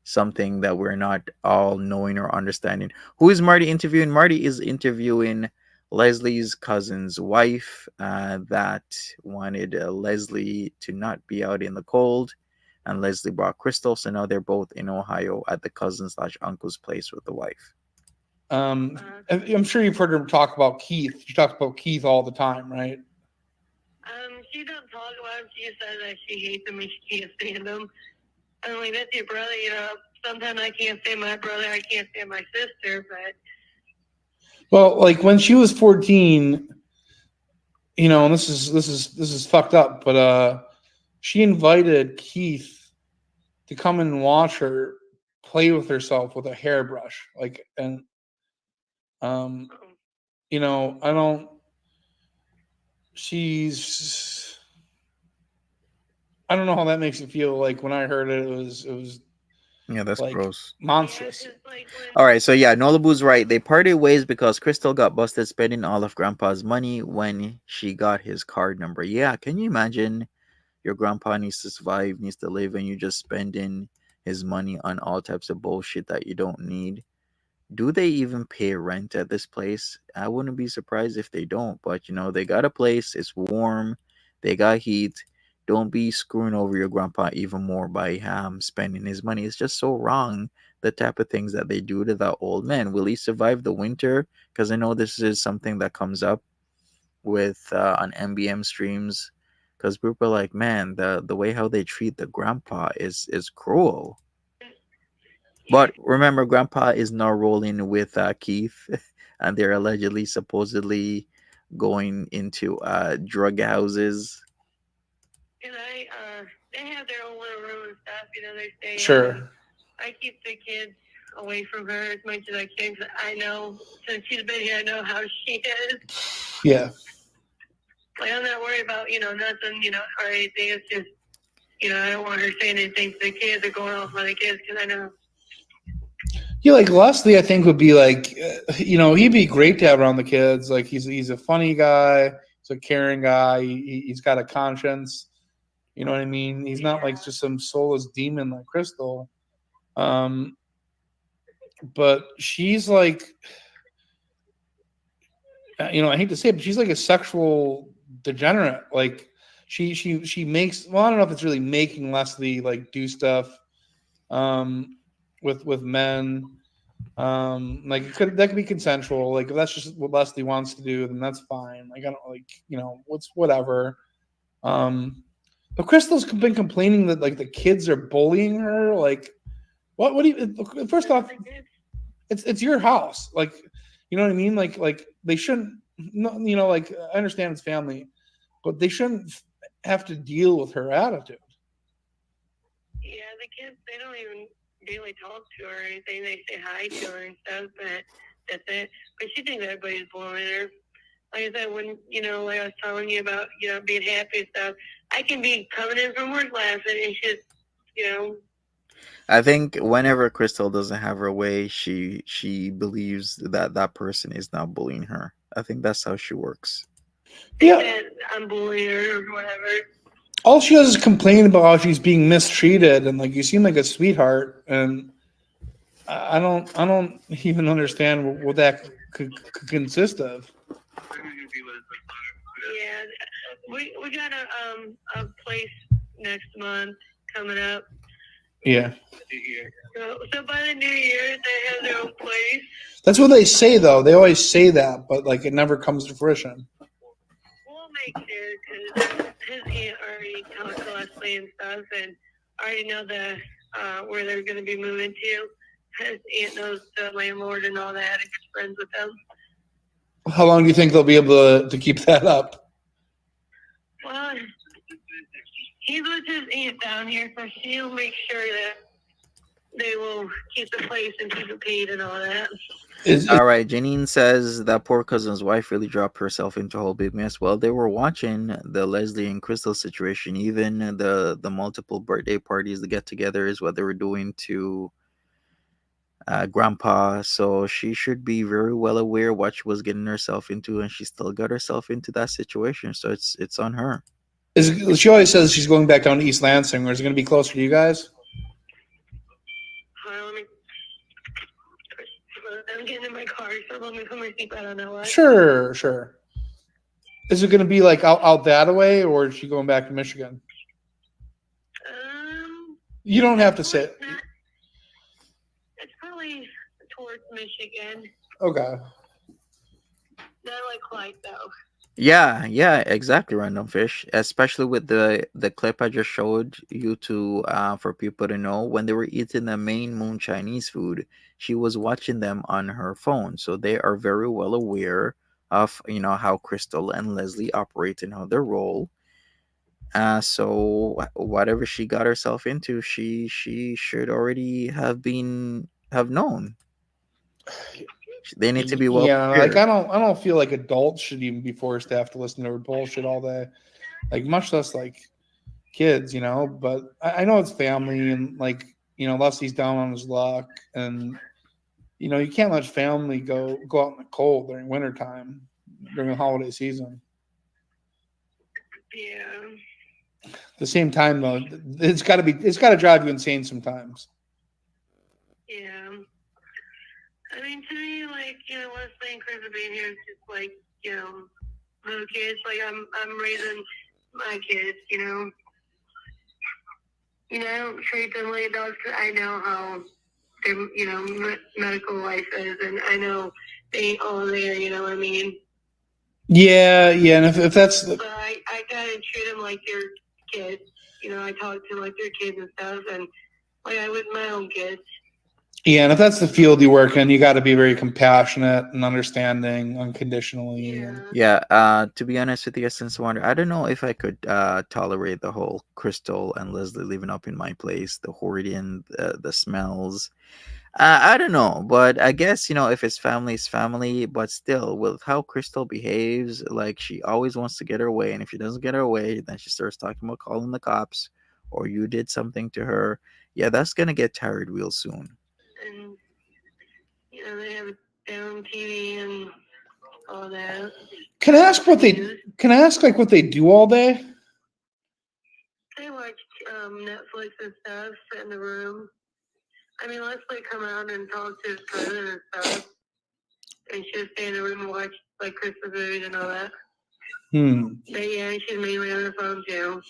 something that we're not all knowing or understanding. Who is Marty interviewing? Marty is interviewing Leslie's cousin's wife that wanted Lesley to not be out in the cold. And Lesley brought Crystal, so now they're both in Ohio at the cousin/uncle's place with the wife. I'm sure you've heard her talk about Keith. She talks about Keith all the time, right? She doesn't talk about him. She says that she hates him and she can't stand him. I mean, that's your brother, Sometimes I can't stand my brother. I can't stand my sister, but. Well, like when she was 14, and this is fucked up, but she invited Keith to come in and watch her play with herself with a hairbrush, I don't. I don't know how that makes you feel. Like when I heard it, it was Yeah, that's like gross. monstrous. All right, so yeah, Nolabu's right. They parted ways because Crystal got busted spending all of Grandpa's money when she got his card number. Yeah, can you imagine Your grandpa needs to survive, needs to live, and you just spending his money on all types of bullshit that you don't need. Do they even pay rent at this place? I wouldn't be surprised if they don't, but they got a place, it's warm, they got heat. Don't be screwing over your grandpa even more by spending his money. It's just so wrong, the type of things that they do to that old man. Will he survive the winter? Because I know this is something that comes up with on MBM streams. Because people are like, man, the way how they treat the grandpa is cruel. But remember, Grandpa is now rolling with Keith, and they're allegedly, supposedly going into drug houses. And they have their own little room and stuff. They stay. Sure. I keep the kids away from her as much as I can. 'Cause I know since she's been here, I know how she is. Yeah. Like I'm not worried about nothing or anything. It's just I don't want her saying anything to the kids or going off on the kids because I know. Yeah, like Lesley, I think would be like, he'd be great to have around the kids. Like he's a funny guy, he's a caring guy. He's got a conscience. You know what I mean? He's not like just some soulless demon like Krystal. But she's like, I hate to say it, but she's like a sexual degenerate. Like she makes. Well, I don't know if it's really making Lesley like do stuff. With men, like that could be consensual. Like if that's just what Lesley wants to do, then that's fine. Like I don't what's whatever. But Krystal's been complaining that like the kids are bullying her. Like what do you? First off, it's your house. Like you know what I mean. Like they shouldn't. Like I understand it's family, but they shouldn't have to deal with her attitude. Yeah, the kids they don't even really talk to her or anything. They say hi to her and stuff, but that's it. But she thinks everybody's bullying her. Like I said, when like I was telling you about being happy and stuff, I can be coming in from work laughing and just I think whenever Krystal doesn't have her way, she believes that person is not bullying her. I think that's how she works. Yeah, I'm bullying her or whatever. All she does is complain about how she's being mistreated, and like you seem like a sweetheart, and I don't even understand what that could consist of. Yeah, we got a place next month coming up. Yeah. So by the new year, they have their own place. That's what they say, though. They always say that, but like it never comes to fruition. We'll make sure because his aunt already talked to Lesley and stuff, and already know where they're going to be moving to. His aunt knows the landlord and all that, and is friends with them. How long do you think they'll be able to keep that up? Well, he was his aunt down here, so she'll make sure that they will keep the place and keep it paid and all that. All right, Janine says that poor cousin's wife really dropped herself into a whole big mess. Well, they were watching the Lesley and Krystal situation, even the multiple birthday parties, the get-togethers, what they were doing to Grandpa. So she should be very well aware what she was getting herself into, and she still got herself into that situation. So it's on her. She always says she's going back down to East Lansing, or is it going to be closer to you guys? I'm getting in my car, so let me put my seatbelt on that way. Sure. Is it going to be like out that way, or is she going back to Michigan? You don't have to say it. It's probably towards Michigan. Okay. Not like Clyde, though. Yeah, exactly, Random Fish. Especially with the clip I just showed you to for people to know, when they were eating the main moon Chinese food, she was watching them on her phone, so they are very well aware of how Krystal and Lesley operate and how they roll. So whatever she got herself into, she should already have known. They need to be well prepared. Like I don't feel like adults should even be forced to have to listen to her bullshit all day, like much less like kids, But I know it's family, and like Leslie's down on his luck, and you can't let family go out in the cold during wintertime, during the holiday season. Yeah. At the same time, though, it's got to drive you insane sometimes. Yeah. I mean, to me, like, Lesley and Chris are being here is just like, little kids. Like, I'm raising my kids, I don't treat them like adults 'cause I know how their, medical life is, and I know they ain't all there, you know what I mean? Yeah, and if that's But I kind of treat them like their kids. I talk to them like their kids and stuff, and like I with my own kids. Yeah, and if that's the field you work in, you got to be very compassionate and understanding unconditionally. Yeah. Yeah, to be honest with you, Essence Wonder, I don't know if I could tolerate the whole Crystal and Lesley living up in my place, the hoarding, the smells. I don't know, but I guess, if it's family, it's family. But still, with how Crystal behaves, like she always wants to get her way. And if she doesn't get her way, then she starts talking about calling the cops or you did something to her. Yeah, that's going to get tired real soon. And, they have their own TV and all that. Can I ask what they do all day? They watch Netflix and stuff, sit in the room. I mean, Lesley come out and talk to his cousin and stuff. And she'll stay in the room and watch, like, Christmas movies and all that. But, yeah, she's mainly on her phone, too.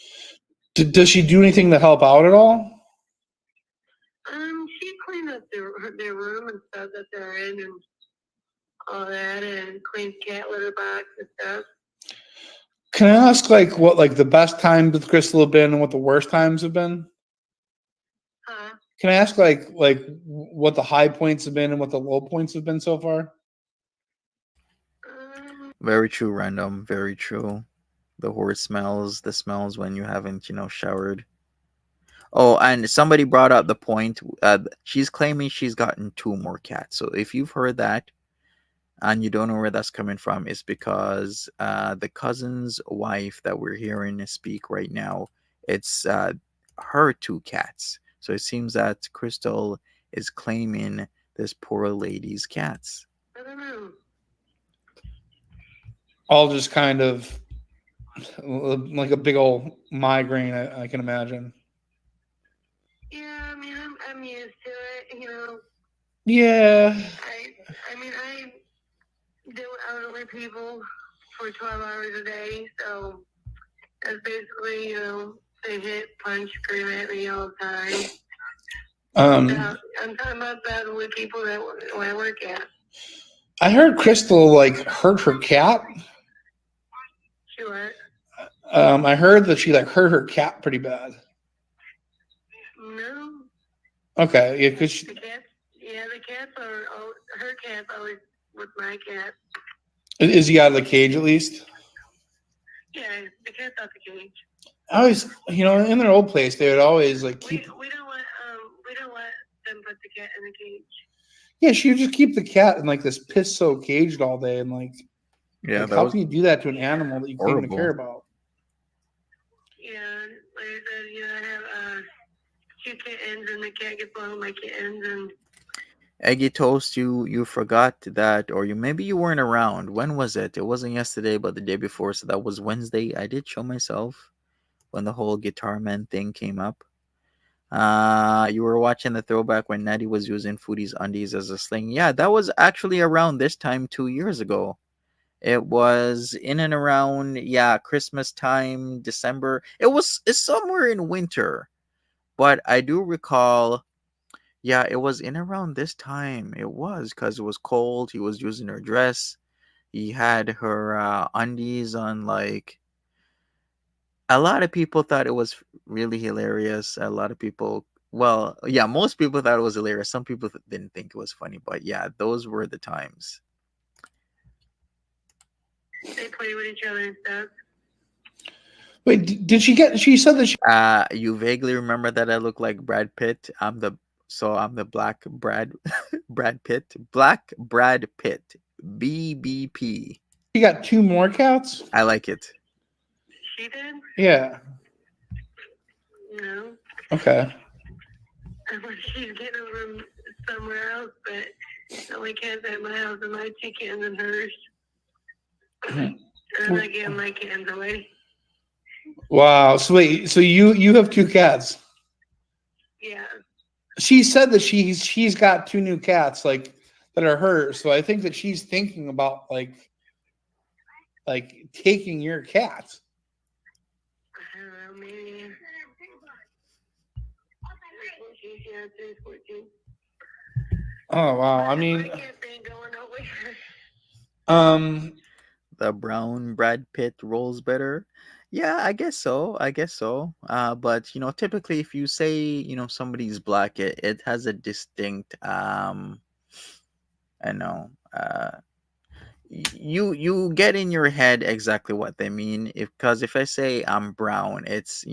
Does she do anything to help out at all? She cleaned up their room and stuff that they're in and all that, and cleans cat litter box and stuff. Can I ask, what the best times with Crystal have been and what the worst times have been? Huh? Can I ask, what the high points have been and what the low points have been so far? Very true, Random. Very true. The the smells when you haven't, showered. Oh, and somebody brought up the point. She's claiming she's gotten 2 more cats. So if you've heard that and you don't know where that's coming from, it's because the cousin's wife that we're hearing speak right now, it's her 2 cats. So it seems that Crystal is claiming this poor lady's cats. I don't know. All just kind of like a big old migraine, I can imagine. Yeah, I mean, I'm used to it, Yeah. I deal with elderly people for 12 hours a day, so that's basically, they hit, punch, scream at me all the time. I'm talking about the elderly people that I work at. I heard Crystal hurt her cat. She what? I heard that she hurt her cat pretty bad. No. Okay, yeah, because the cats are her cat's always with my cat. Is he out of the cage at least? Yeah, the cat's out the cage. I always, in their old place, they would always keep. We don't let them put the cat in the cage. Yeah, she would just keep the cat in this piss-soaked cage all day, and yeah, how can you do that to an animal that you can't even care about? Yeah, like I said, I have 2 kittens, and the cat gets along with my kittens, and. Eggy Toast, you forgot that, or maybe you weren't around. When was it? It wasn't yesterday, but the day before. So that was Wednesday. I did show myself when the whole Guitar Man thing came up. You were watching the throwback when Natty was using Foodie's undies as a sling. Yeah, that was actually around this time 2 years ago. It was in and around, Christmas time, December. It's somewhere in winter, but I do recall. Yeah, it was in around this time. It was because it was cold. He was using her dress. He had her undies on. A lot of people thought it was really hilarious. A lot of people, well, yeah, most people thought it was hilarious. Some people didn't think it was funny, but yeah, those were the times. They play with each other and stuff. Wait, did she said that she... You vaguely remember that I look like Brad Pitt. I'm the black Brad Pitt. Black Brad Pitt. BBP. She got 2 more cats? I like it. She did? Yeah. No. Okay. She's getting them somewhere else, but the only cats at my house are my 2 kittens and hers. And I'm not giving my kittens away. Wow. So wait, so you have 2 cats. Yeah. She said that she's got 2 new cats like that are hers. So I think that she's thinking about like taking your cats. I don't know, maybe. 14. Oh wow. I mean, My cats ain't going nowhere. The brown Brad Pitt rolls better. Yeah, I guess so. I guess so. But typically, if you say somebody's black, it has a distinct I know. You get in your head exactly what they mean, because if I say I'm brown, it's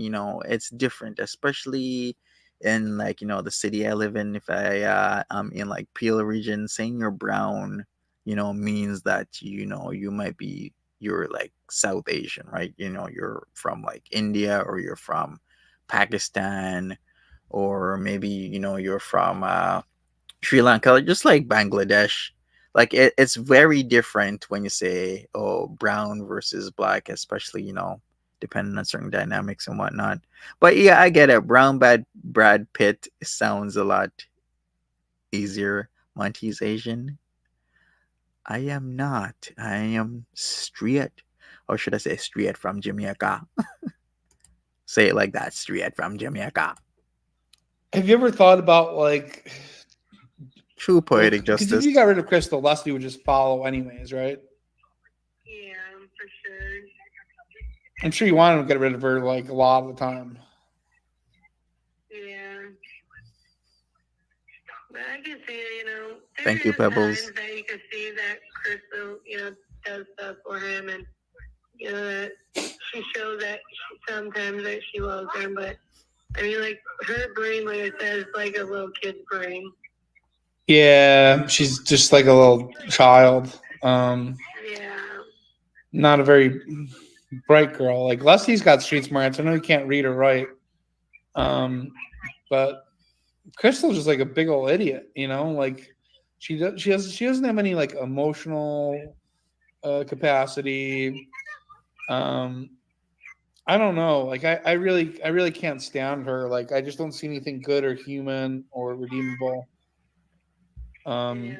different, especially in like the city I live in. If I'm in like Peel region, saying you're brown means that you might be, you're like South Asian, right? You're from like India, or you're from Pakistan, or maybe you're from Sri Lanka, just like Bangladesh. Like it's very different when you say, oh, brown versus black, especially, depending on certain dynamics and whatnot. But yeah, I get it. Brown bad Brad Pitt sounds a lot easier. Monty's Asian. I am not. I am straight. Or should I say straight from Jamaica? Say it like that, straight from Jamaica. have you ever thought about like True poetic because if justice. you got rid of Crystal, Lesley would just follow anyways, right? Yeah, for sure. I'm sure you want to get rid of her like a lot of the time. Yeah. But I can see, there Thank you, is Pebbles. times that you can see that Crystal, does stuff for him, and that she shows that sometimes that she loves him. But I mean, like her brain, like I said, is like a little kid's brain. Yeah, she's just like a little child. Yeah. Not a very bright girl. Like Leslie's got street smarts. I know you can't read or write. But Crystal's just like a big old idiot, like she doesn't have any like emotional capacity. I don't know. Like I really can't stand her. Like I just don't see anything good or human or redeemable. Yeah.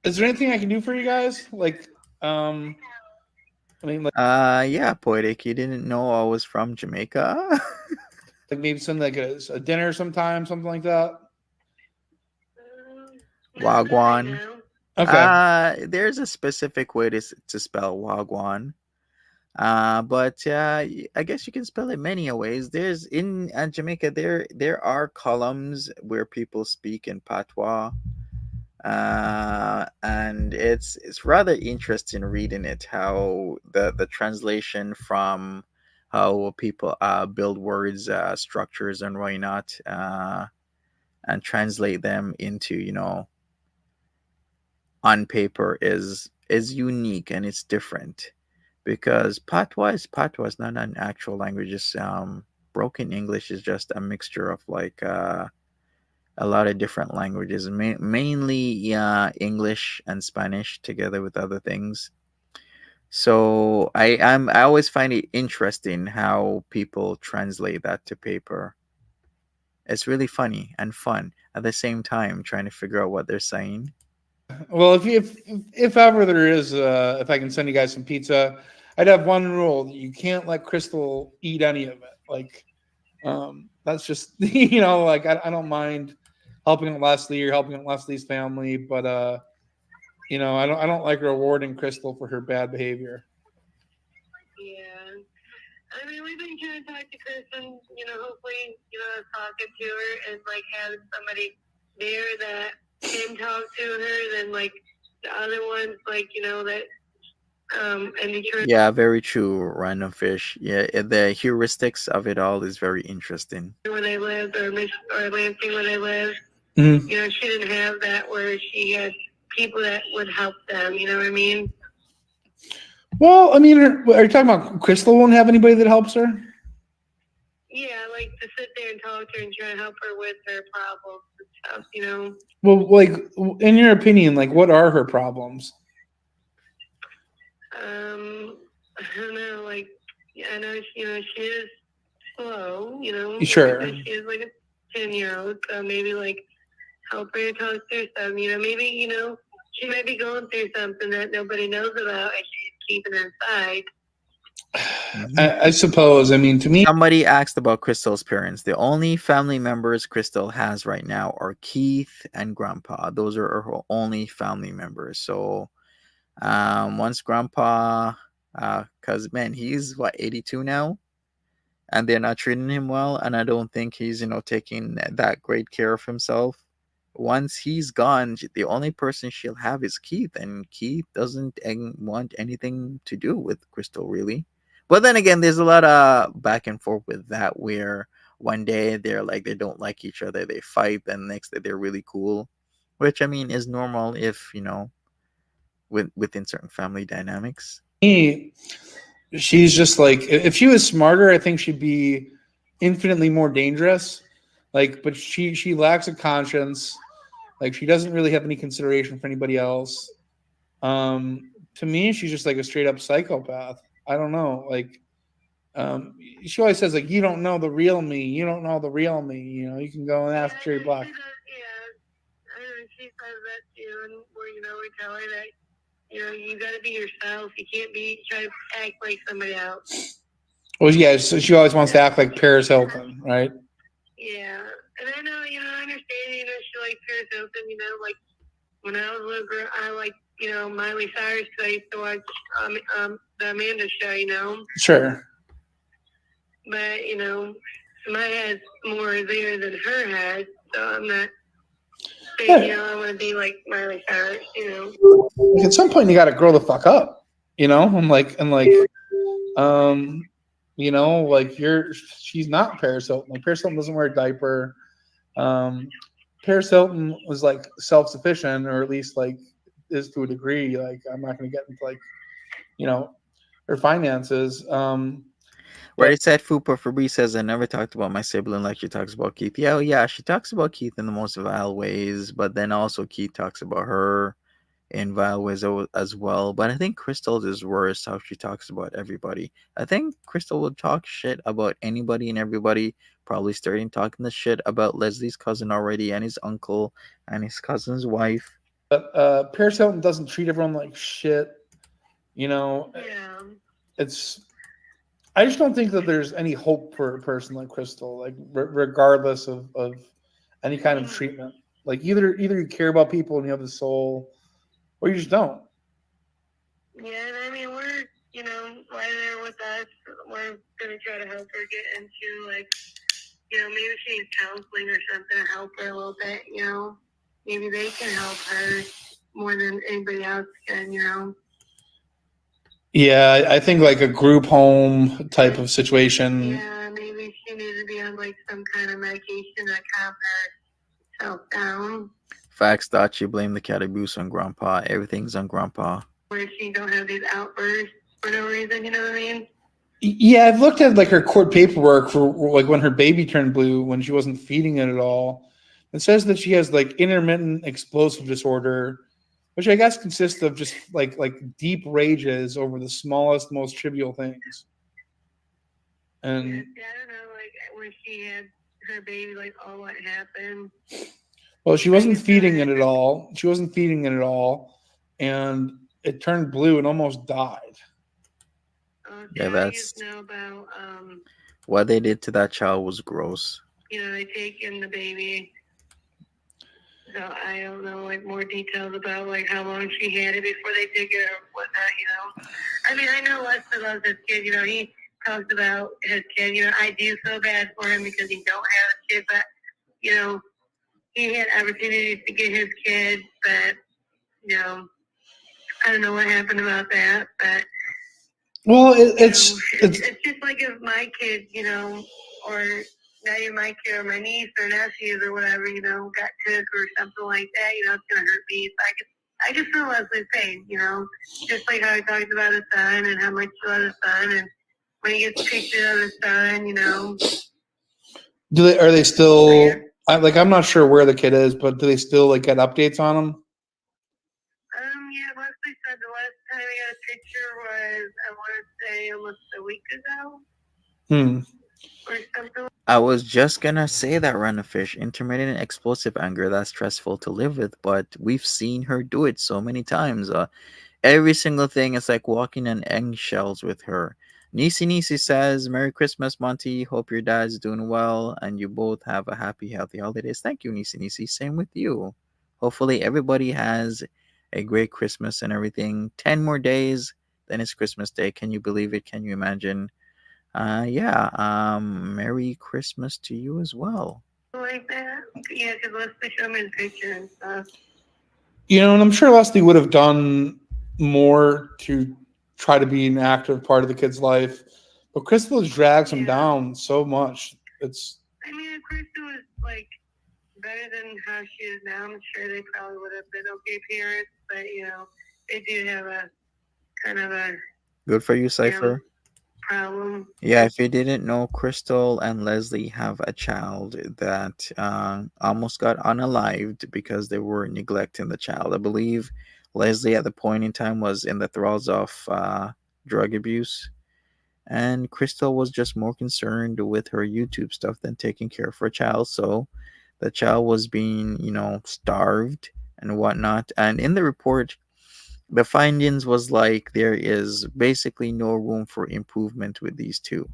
Is there anything I can do for you guys? Like, I mean, like Yeah, poetic. You didn't know I was from Jamaica? maybe something like a dinner sometime, something like that. Not right Wagwan. now. Okay. There's a specific way to spell Wagwan. But I guess you can spell it many ways. There's in Jamaica, there are columns where people speak in patois. And it's rather interesting reading it, how the translation from how people build words, structures and why not, and translate them into on paper is unique, and it's different, because patois is not an actual language. It's broken English is just a mixture of like a lot of different languages, mainly English and Spanish together with other things. So I always find it interesting how people translate that to paper. It's really funny and fun at the same time, trying to figure out what they're saying. Well, if ever there is, if I can send you guys some pizza, I'd have one rule: you can't let Crystal eat any of it. Like, that's just like I don't mind helping out Lesley or helping out Leslie's family, but I don't like rewarding Crystal for her bad behavior. Yeah. I mean, we've been trying to talk to Kristen, hopefully, talking to her and, like, having somebody there that can talk to her than, like, the other ones, like, that, and Detroit. Yeah, very true, random fish. Yeah, the heuristics of it all is very interesting. Where they lived, or Lansing where they live. Mm-hmm. She didn't have that where she had people that would help them, you know what I mean? Well, I mean, are you talking about Crystal won't have anybody that helps her? Yeah, like to sit there and talk to her and try to help her with her problems and stuff, Well, like in your opinion, like what are her problems? I don't know, like, yeah, I know, she is slow, Sure. because she is like a 10-year-old, so maybe like help her talk through something, maybe, she might be going through something that nobody knows about and she's keeping it inside. I suppose. I mean, to me, Somebody asked about Crystal's parents. The only family members Crystal has right now are Keith and Grandpa. Those are her only family members. So, once Grandpa, cause man, he's what 82 now, and they're not treating him well, and I don't think he's taking that great care of himself. Once he's gone, the only person she'll have is Keith, and Keith doesn't want anything to do with Crystal really. But then again, there's a lot of back and forth with that, where one day they're like they don't like each other, they fight, then next day they're really cool, which I mean is normal if within certain family dynamics. she's just like, if she was smarter, I think she'd be infinitely more dangerous. Like, but she lacks a conscience. Like, she doesn't really have any consideration for anybody else. To me, she's just like a straight up psychopath. I don't know. Like, she always says like, "You don't know the real me. You don't know the real me." You can go and ask Jerry Black. She says that too, and we tell her that you got to be yourself. You can't try to act like somebody else. Well, yeah, so she always wants to act like Paris Hilton, right? Yeah, and I know, I understand, she likes Paris Hilton, like, when I was a little girl, I liked, Miley Cyrus, because I used to watch, the Amanda Show, Sure. But, my head's more there than her head, so I'm not saying, I want to be like Miley Cyrus, Like, at some point, you got to grow the fuck up, and like, she's not Paris Hilton. Like, Paris Hilton doesn't wear a diaper. Paris Hilton was like self-sufficient, or at least like is to a degree. Like, I'm not going to get into like, her finances. Right, said Fupa Fabrice says, I never talked about my sibling like she talks about Keith. Yeah, yeah, she talks about Keith in the most vile ways, but then also Keith talks about her in vile ways as well. But I think Crystal is worse how she talks about everybody. I think Crystal will talk shit about anybody and everybody, probably starting talking the shit about Leslie's cousin already, and his uncle, and his cousin's wife. But Paris Hilton doesn't treat everyone like shit. Yeah. I just don't think that there's any hope for a person like Crystal, like regardless of any kind of treatment. Like, either you care about people and you have the soul, or you just don't. Yeah, and I mean, we're, right there with us. We're going to try to help her get into, like, maybe she needs counseling or something to help her a little bit, Maybe they can help her more than anybody else can, Yeah, I think like a group home type of situation. Yeah, maybe she needs to be on like some kind of medication to calm herself down. Facts thought you blame the cat abuse on Grandpa. Everything's on Grandpa. Where she don't have these outbursts for no reason, you know what I mean? Yeah, I've looked at like her court paperwork for like when her baby turned blue, when she wasn't feeding it at all. It says that she has like intermittent explosive disorder, which I guess consists of just like deep rages over the smallest, most trivial things. And yeah, I don't know, like when she had her baby, like all what happened. Well, she wasn't feeding it at all. And it turned blue and almost died. Yeah, that's know about, what they did to that child was gross. They take in the baby. So I don't know like more details about like how long she had it before they took it or whatnot, I mean, I know Lesley loves his kid, he talks about his kid, I do feel bad for him because he don't have a kid, but, he had opportunities to get his kid, but, I don't know what happened about that, but. Well, it's just like if my kid, or not even my kid or my niece or nephews or whatever, got took or something like that, it's going to hurt me. So I just feel Leslie's pain, just like how he talks about his son and how much he loves his son. And when he gets pictures of his son, Are they still, I'm not sure where the kid is, but do they still like get updates on him? Yeah, Lesley said the last time he got a picture say, almost a week ago Hmm. or something. I was just gonna say that, Run of Fish. Intermittent and explosive anger, that's stressful to live with, but we've seen her do it so many times. Every single thing is like walking on eggshells with her. Nisi says, Merry Christmas, Monty. Hope your dad's doing well and you both have a happy, healthy holidays. Thank you, Nisi. Same with you. Hopefully, everybody has a great Christmas and everything. 10 more days, then it's Christmas Day. Can you believe it? Can you imagine? Yeah, Merry Christmas to you as well. Like that? Yeah, because Leslie showed me the picture and stuff. You know, and I'm sure Lesley would have done more to try to be an active part of the kid's life, but Crystal has dragged him down so much. It's. I mean, if Crystal was like better than how she is now, I'm sure they probably would have been okay parents. But they do have a kind of a Good for you, Cypher. problem. Yeah, if you didn't know, Crystal and Lesley have a child that almost got unalived because they were neglecting the child. I believe Lesley at the point in time was in the thralls of drug abuse, and Crystal was just more concerned with her YouTube stuff than taking care of her child. So the child was being, starved and whatnot. And in the report, the findings was like there is basically no room for improvement with these two.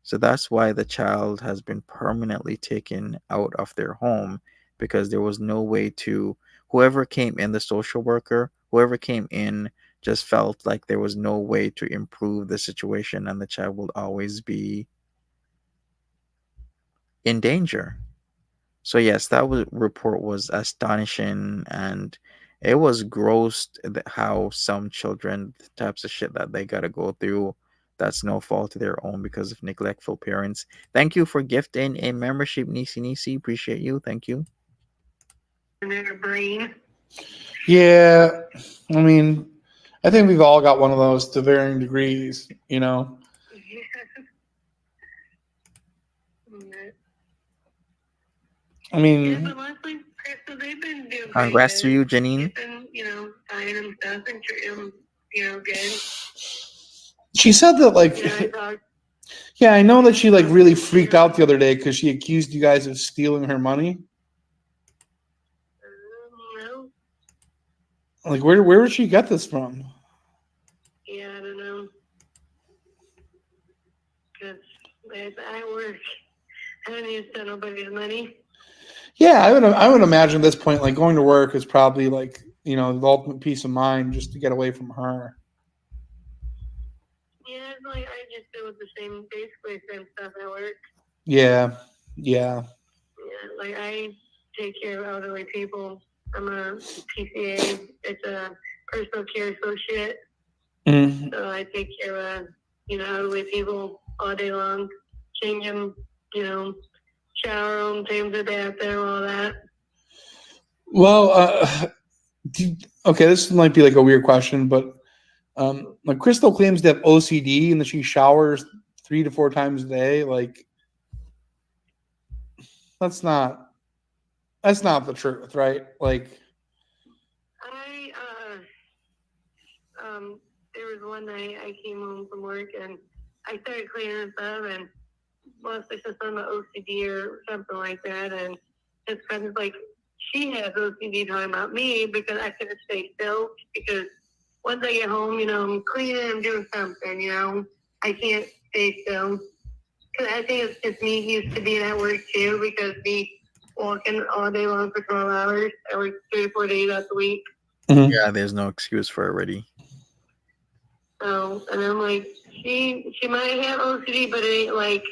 So that's why the child has been permanently taken out of their home, because there was no way to, whoever came in, the social worker, whoever came in just felt like there was no way to improve the situation and the child will always be in danger. So yes, report was astonishing, and it was gross how some children, the types of shit that they gotta go through, that's no fault of their own because of neglectful parents. Thank you for gifting a membership, Nisi. Appreciate you. Thank you. In their brain. Yeah, I mean, I think we've all got one of those to varying degrees, you know. I mean, but Leslie, Crystal, they've been doing Congrats to you, Janine. They've been, tying them stuff and treating them, good. she said that like, yeah, I know that she like really freaked out the other day because she accused you guys of stealing her money. No. Like, where would she get this from? Yeah, I don't know. Because I work. I don't need to steal nobody's money. Yeah, I would imagine at this point, like going to work is probably like, the ultimate peace of mind just to get away from her. Yeah, it's like I just do with basically the same stuff at work. Yeah. Yeah, like I take care of elderly people. I'm a PCA. It's a personal care associate. Mm-hmm. So I take care of, elderly people all day long. Change them, shower them, change their bathroom, all that. Well, okay, this might be like a weird question, but like Crystal claims to have OCD and that she showers 3 to 4 times a day. Like, that's not the truth, right? Like, there was one night I came home from work and I started cleaning stuff and mostly just something about OCD or something like that, and it's kind of like she has OCD talking about me because I couldn't stay still because once I get home, I'm cleaning, I'm doing something, I can't stay still. Because I think it's just me used to being at work too, because me walking all day long for 12 hours, I work 3 to 4 days out the week. Mm-hmm. Yeah, there's no excuse for it already. So, and I'm like, she might have OCD, but it ain't like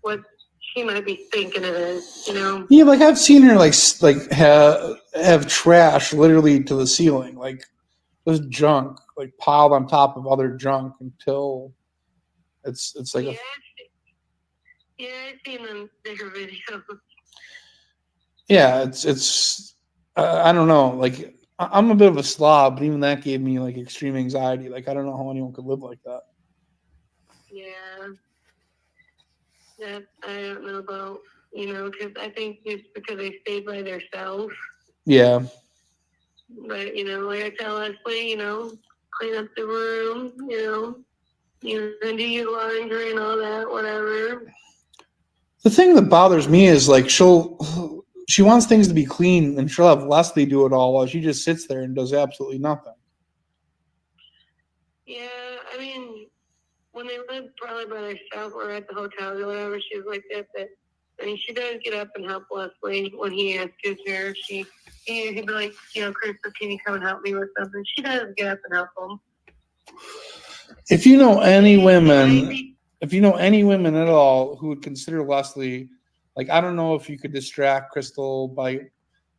what she might be thinking it is, Yeah, like I've seen her like have trash literally to the ceiling, like there's junk like piled on top of other junk until it's like I've seen them different videos. Yeah, it's I don't know, like I'm a bit of a slob, but even that gave me like extreme anxiety. Like I don't know how anyone could live like that. Yeah, that I don't know about, because I think it's because they stayed by themselves. Yeah. But like I tell Lesley, clean up the room, do your laundry and all that, whatever. The thing that bothers me is like she wants things to be clean, and she'll have Lesley do it all while she just sits there and does absolutely nothing. Yeah, I mean, when they lived probably by themselves or at the hotels or whatever, she was like that. But I mean, she does get up and help Lesley when he asks her. He'd be like, Crystal, can you come and help me with something? She does get up and help him. If you know any women at all who would consider Lesley, like, I don't know if you could distract Crystal by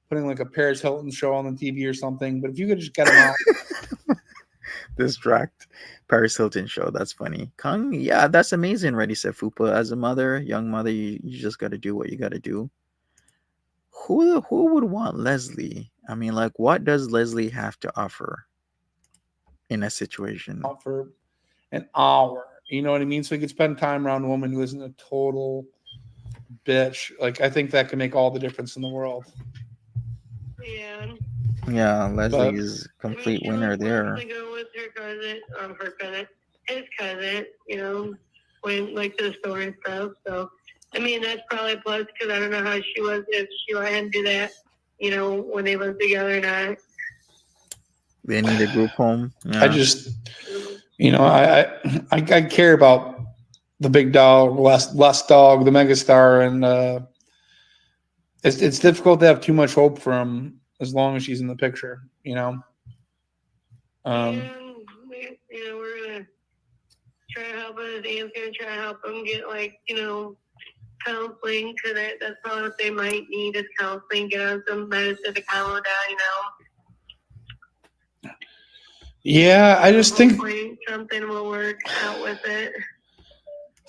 putting like a Paris Hilton show on the TV or something, but if you could just get them out. Distract Paris Hilton show. That's funny. Kang, yeah, that's amazing. Ready, said Fupa. As a mother, young mother, you just got to do what you got to do. Who would want Lesley? I mean, like, what does Lesley have to offer in a situation? For an hour, you know what I mean? So he could spend time around a woman who isn't a total bitch. Like, I think that can make all the difference in the world. Yeah, Lesley is complete winner there. Go with her cousin, his cousin, when like to the store and stuff. So, I mean, that's probably a plus because I don't know how she was if she let him do that, when they lived together or not. They need a group home. Yeah. I just, I care about the big dog, less dog, the megastar, and it's difficult to have too much hope for him as long as she's in the picture, We're gonna try to help him. Dan's gonna try to help him get counseling because that's probably what they might need is counseling. Get on some medicine to calm him down. Yeah, I just think something will work out with it.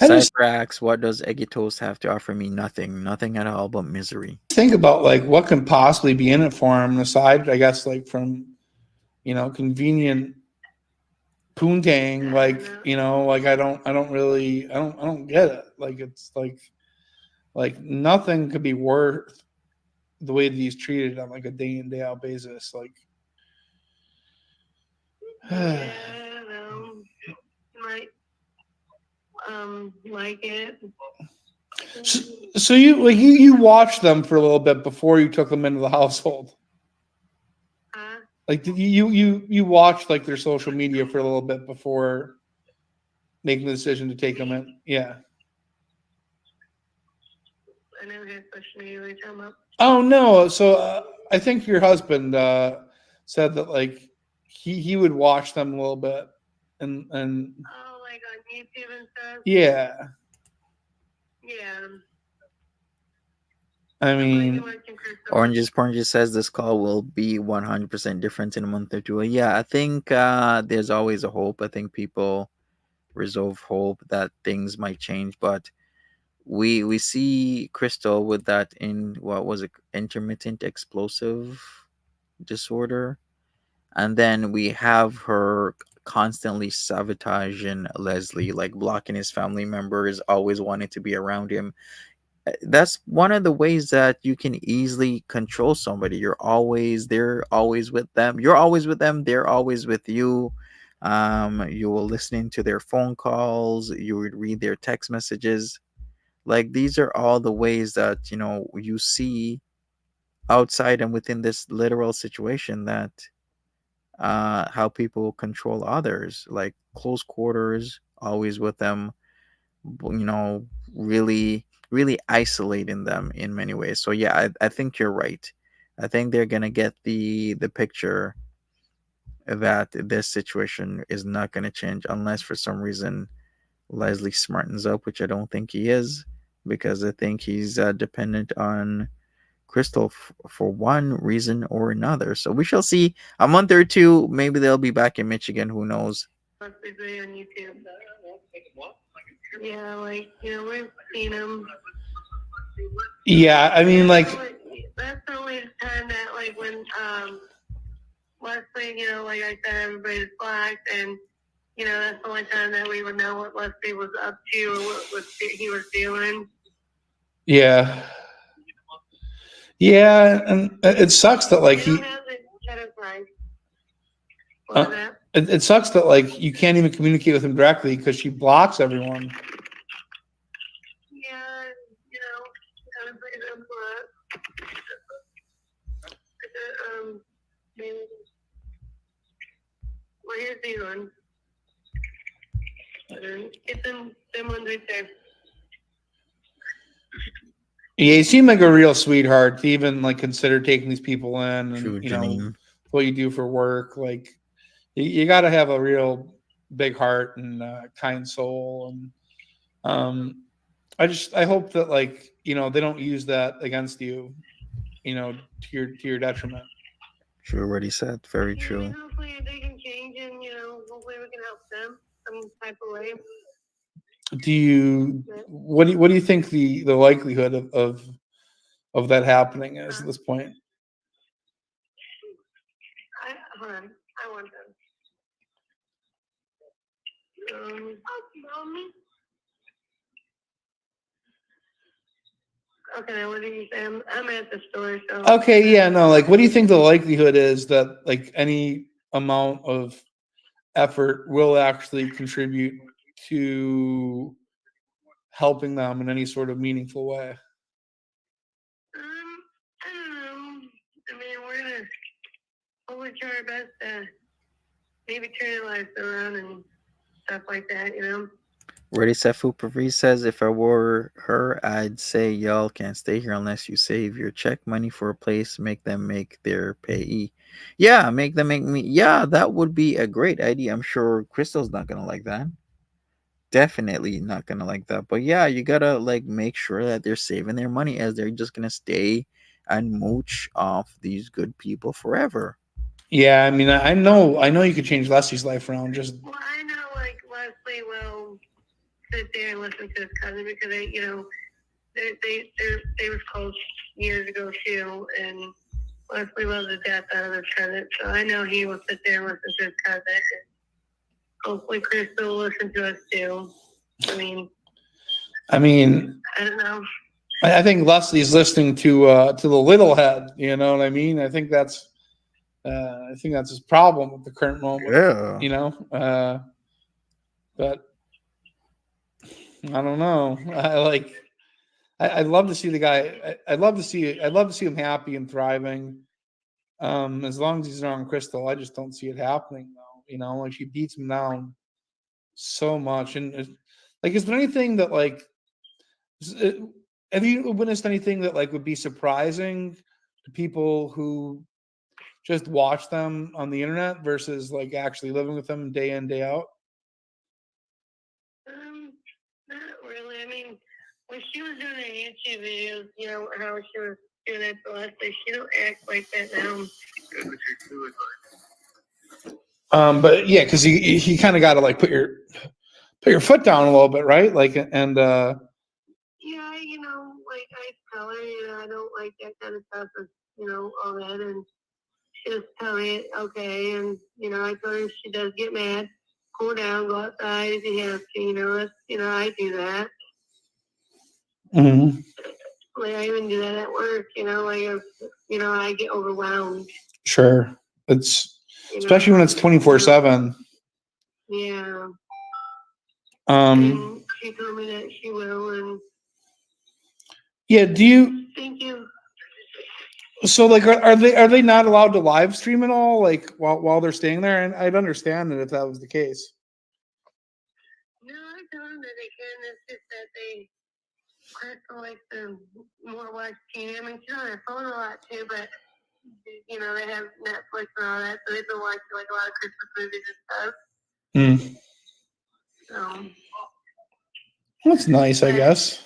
Cypher, what does Eggy Toast have to offer me? Nothing at all but misery. Think about like what can possibly be in it for him aside, I guess, like from convenient poontang, like I don't get it. Like it's like nothing could be worth the way that he's treated on like a day in day out basis. Like like it. So you watched them for a little bit before you took them into the household. Like you watched like their social media for a little bit before making the decision to take them in. Yeah. I never had social media. What are you talking about? Oh no! So I think your husband said that like he would watch them a little bit and like on YouTube and stuff. Yeah. Yeah. I mean, Oranges says this call will be 100% different in a month or two. Yeah, I think there's always a hope. I think people resolve hope that things might change, but we see Crystal with that intermittent explosive disorder, and then we have her constantly sabotaging Lesley, like blocking his family members, always wanting to be around him. That's one of the ways that you can easily control somebody. They're always with them. You're always with them. They're always with you. You will listening to their phone calls. You would read their text messages. Like these are all the ways that you see outside and within this literal situation that how people control others, like close quarters, always with them, really isolating them in many ways. So yeah, I think you're right. I think they're gonna get the picture that this situation is not gonna change unless for some reason Lesley smartens up, which I don't think he is, because I think he's dependent on Crystal for one reason or another. So we shall see. A month or two, maybe they'll be back in Michigan. Who knows? On YouTube. Yeah, we've seen them. Yeah, I mean, like that's the only time that, like, when Lesley, like I said, everybody's blocked, and that's the only time that we would know what Lesley was up to or what he was doing. Yeah. Yeah, and it sucks that like he. It sucks that like you can't even communicate with him directly because she blocks everyone. Yeah, everybody does what? Maybe. Well, here's these ones. Get them ones right there. Yeah, you seem like a real sweetheart to even like consider taking these people in, and True, Janine. what you do for work. Like you got to have a real big heart and kind soul, and I hope that like they don't use that against you, to your detriment. True, what he said. Very Yeah, true. hopefully they can change, and hopefully we can help them some type of way. What do you think the likelihood of that happening is at this point? Hold on, I want them. Mommy. Okay, what did you say? I'm at the store, so. Okay, yeah, no, like, what do you think the likelihood is that like any amount of effort will actually contribute to helping them in any sort of meaningful way? I don't know. I mean, we'll try our best to maybe turn their lives around and stuff like that, Ready Set Food Paris says, if I were her, I'd say y'all can't stay here unless you save your check money for a place, make them make their payee. Yeah, make them make me. Yeah, that would be a great idea. I'm sure Crystal's not gonna like that. Definitely not gonna like that. But yeah, you gotta like make sure that they're saving their money, as they're just gonna stay and mooch off these good people forever. Yeah, I mean, I know you could change Leslie's life around. Just Well, I know, like, Lesley will sit there and listen to his cousin because they was close years ago too, and Lesley loves the death out of his cousin, so I know he will sit there and listen to his cousin. And hopefully, Crystal will listen to us too. I mean, I don't know. I think Leslie's listening to the little head. You know what I mean? I think that's his problem at the current moment. Yeah. But I don't know. I'd love to see the guy. I'd love to see him happy and thriving. As long as he's around Crystal, I just don't see it happening though. Like she beats him down so much, and like, is there anything that like? Have you witnessed anything that like would be surprising to people who just watch them on the internet versus like actually living with them day in, day out? Not really. I mean, when she was doing the YouTube videos, how she was doing that to Lesley, she don't act like that now. But yeah, because he kind of got to like put your foot down a little bit, right? Like, and yeah, like I tell her, I don't like that kind of stuff, all that, and she just tell me okay, and I told her if she does get mad, cool down, go outside if you have to, I do that. Mm-hmm. Like I even do that at work, like if, I get overwhelmed. Sure, it's especially when it's 24/7. Yeah. And she told me that she will, and yeah. Thank you. So like, are they not allowed to live stream at all? Like while they're staying there? And I'd understand it if that was the case. No, I told them that they can. It's just that Crystal likes to more watch TV. I mean, she's on her phone a lot too, but they have Netflix and all that, so they've been watching like a lot of Christmas movies and stuff. So That's nice, I guess.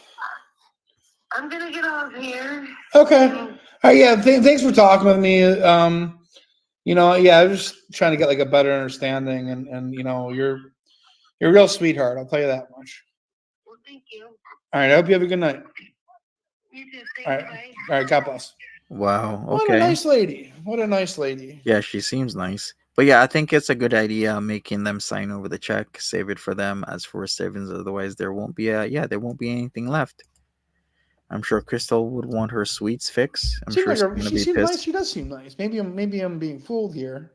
I'm gonna get off here. Okay. All right. Yeah. Thanks for talking with me. I'm just trying to get like a better understanding, and you're a real sweetheart. I'll tell you that much. Well, thank you. All right. I hope you have a good night. You too. All right. All right. God bless. Wow. What Okay. a nice lady. What a nice lady. Yeah, she seems nice. But yeah, I think it's a good idea making them sign over the check, save it for them as for savings. Otherwise, there won't be anything left. I'm sure Crystal would want her sweets fix. I'm sure she's gonna She be seems pissed. nice. She does seem nice. Maybe I'm being fooled here.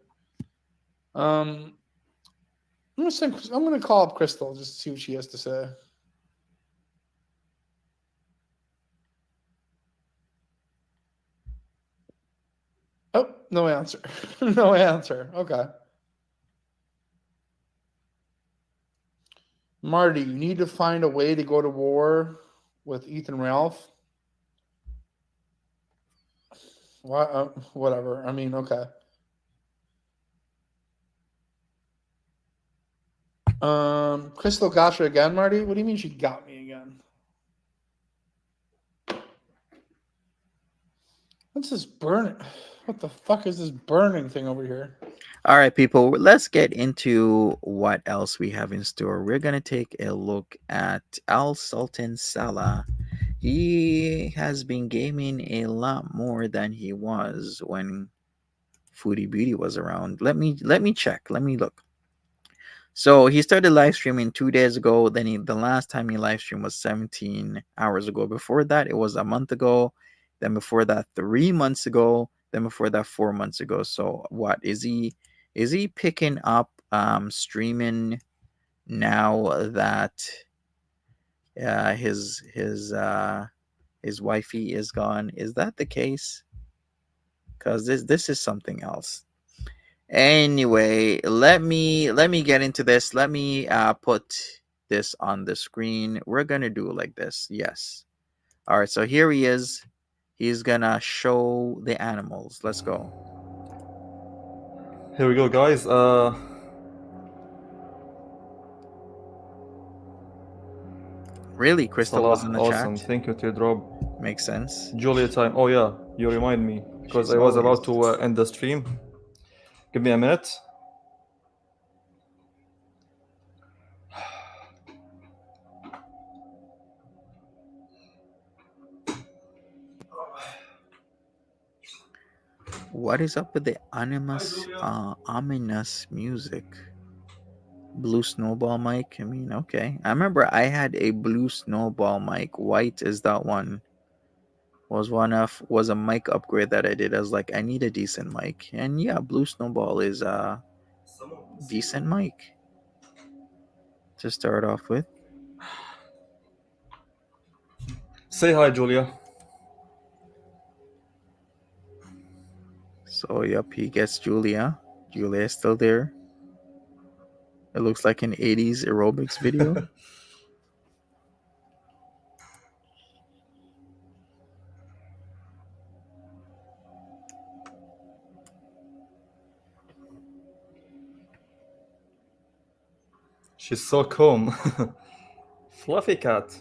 I'm gonna call up Crystal just to see what she has to say. Oh, no answer. No answer. Okay. Marty, you need to find a way to go to war with Ethan Ralph. Whatever. I mean, okay. Crystal got you again, Marty? What do you mean she got me again? What's this burning? What the fuck is this burning thing over here? All right, people, let's get into what else we have in store. We're going to take a look at Al Sultan Salah. He has been gaming a lot more than he was when Foodie Beauty was around. Let me check. Let me look. So he started live streaming 2 days ago. Then the last time he live streamed was 17 hours ago. Before that, it was a month ago. Then before that, 3 months ago. Then before that, 4 months ago. So what is he? Is he picking up streaming now that his wifey is gone? Is that the case? Because this is something else. Anyway, let me get into this. Let me put this on the screen. We're gonna do it like this. Yes. All right. So here he is. He's gonna show the animals. Let's go. Here we go, guys. Really, Crystal Salah, was in the awesome. chat. Thank you, Teardrop. Makes sense. Julia time. Oh yeah, you remind me because She's I was always- about to end the stream. Give me a minute. What is up with the ominous music? Blue snowball mic. I mean, okay. I remember I had a blue snowball mic. White is that one. Was a mic upgrade that I did. I was like, I need a decent mic, and yeah, blue snowball is a decent mic to start off with. Say hi, Julia. So yep, he gets Julia. Julia is still there. It looks like an 80s aerobics video. She's so calm. Fluffy cat.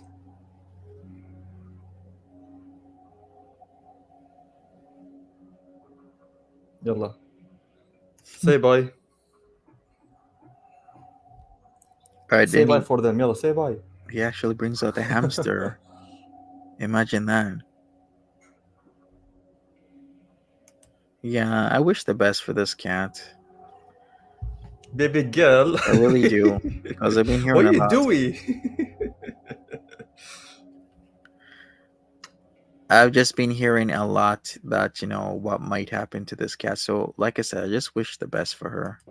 Yalla. Say bye. All right, Say then bye for them. Yalla, say bye. he actually brings out a hamster. Imagine that. Yeah, I wish the best for this cat. Baby girl. I really do, because I've been hearing What a are you lot. doing? I've just been hearing a lot that, what might happen to this cat. So, like I said, I just wish the best for her.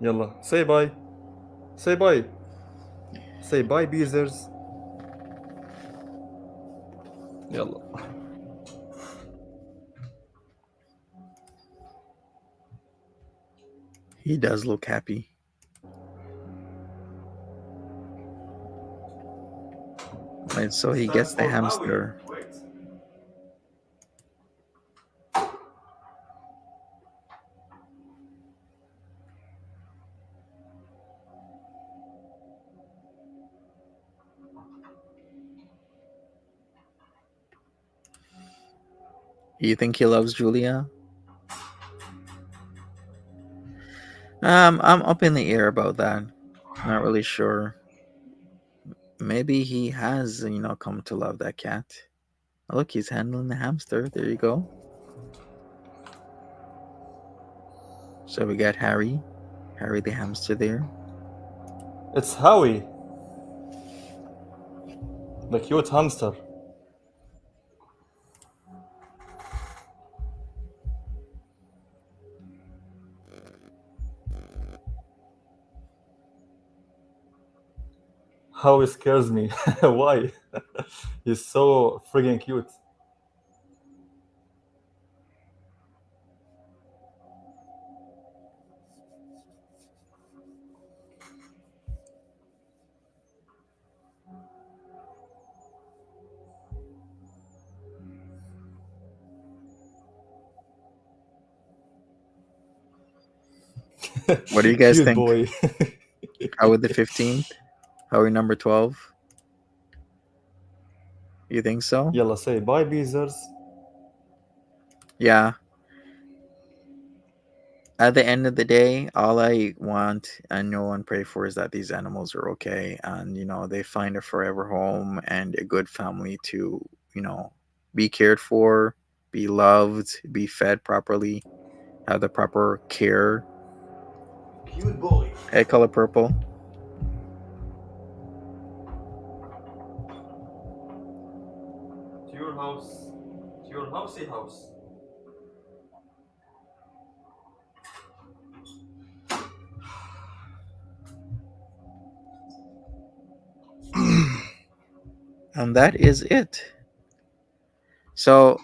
Yalla, say bye. Say bye. Say bye, Beezers. Yalla. He does look happy. And so he gets the hamster. You think he loves Julia? I'm up in the air about that. Not really sure. Maybe he has, come to love that cat. Oh, look, he's handling the hamster. There you go. So we got Harry the hamster there. It's Howie. The cute hamster. How he scares me. Why? He's so friggin' cute. What do you guys Cute think? boy. How with the 15th? How are we number 12? You think so? Yalla, say bye, Beezers. Yeah. At the end of the day, all I want and know and pray for is that these animals are okay and, they find a forever home and a good family to, be cared for, be loved, be fed properly, have the proper care. Cute boy. Hey, color purple. To your house. To your housey house. And that is it. So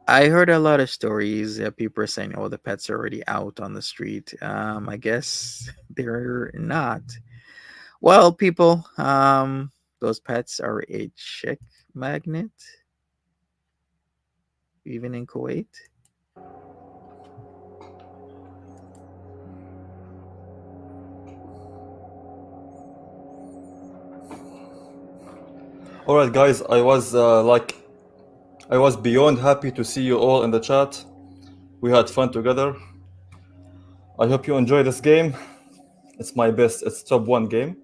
I heard a lot of stories. People are saying, "Oh, the pets are already out on the street." I guess they're not. Well, people, those pets are a chick magnet, even in Kuwait. All right, guys. I was beyond happy to see you all in the chat. We had fun together. I hope you enjoy this game. It's my best. It's top one game.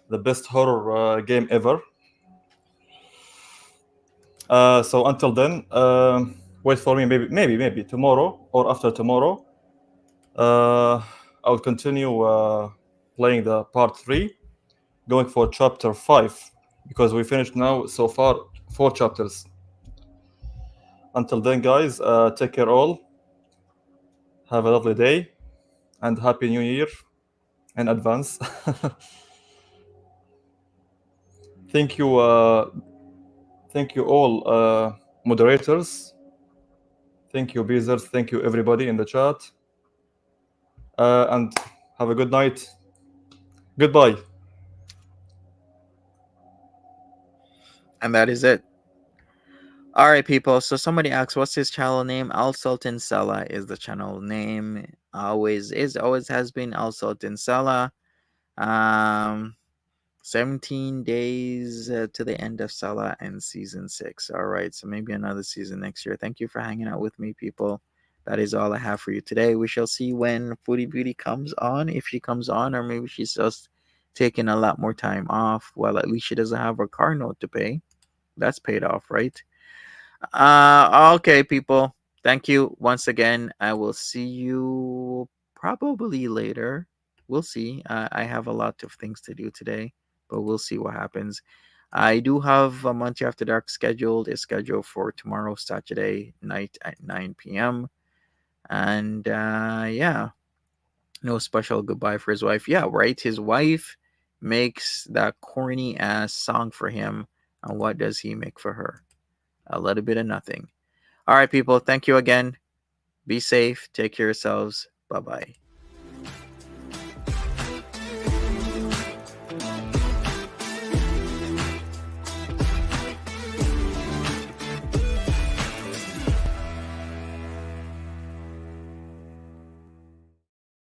The best horror game ever. So until then, wait for me. Maybe tomorrow or after tomorrow. I'll continue playing the part 3, going for chapter 5, because we finished now so far 4 chapters. Until then, guys, take care all. Have a lovely day and Happy New Year in advance. Thank you all moderators. Thank you, Beezers. Thank you, everybody in the chat. And have a good night. Goodbye. And that is it. All right, people. So somebody asked, "What's his channel name?" Al Sultan Salah is the channel name. Always has been Al Sultan Salah. 17 days to the end of Salah and season 6. All right, so maybe another season next year. Thank you for hanging out with me, people. That is all I have for you today. We shall see when Foodie Beauty comes on, if she comes on, or maybe she's just taking a lot more time off. Well, at least she doesn't have her car note to pay. That's paid off, right? Okay, people. Thank you once again. I will see you probably later. We'll see. I have a lot of things to do today, but we'll see what happens. I do have a Monty After Dark scheduled. It's scheduled for tomorrow, Saturday night at 9 p.m. And yeah, no special goodbye for his wife. Yeah, right. His wife makes that corny ass song for him. And what does he make for her? A little bit of nothing. All right, people. Thank you again. Be safe. Take care of yourselves. Bye bye.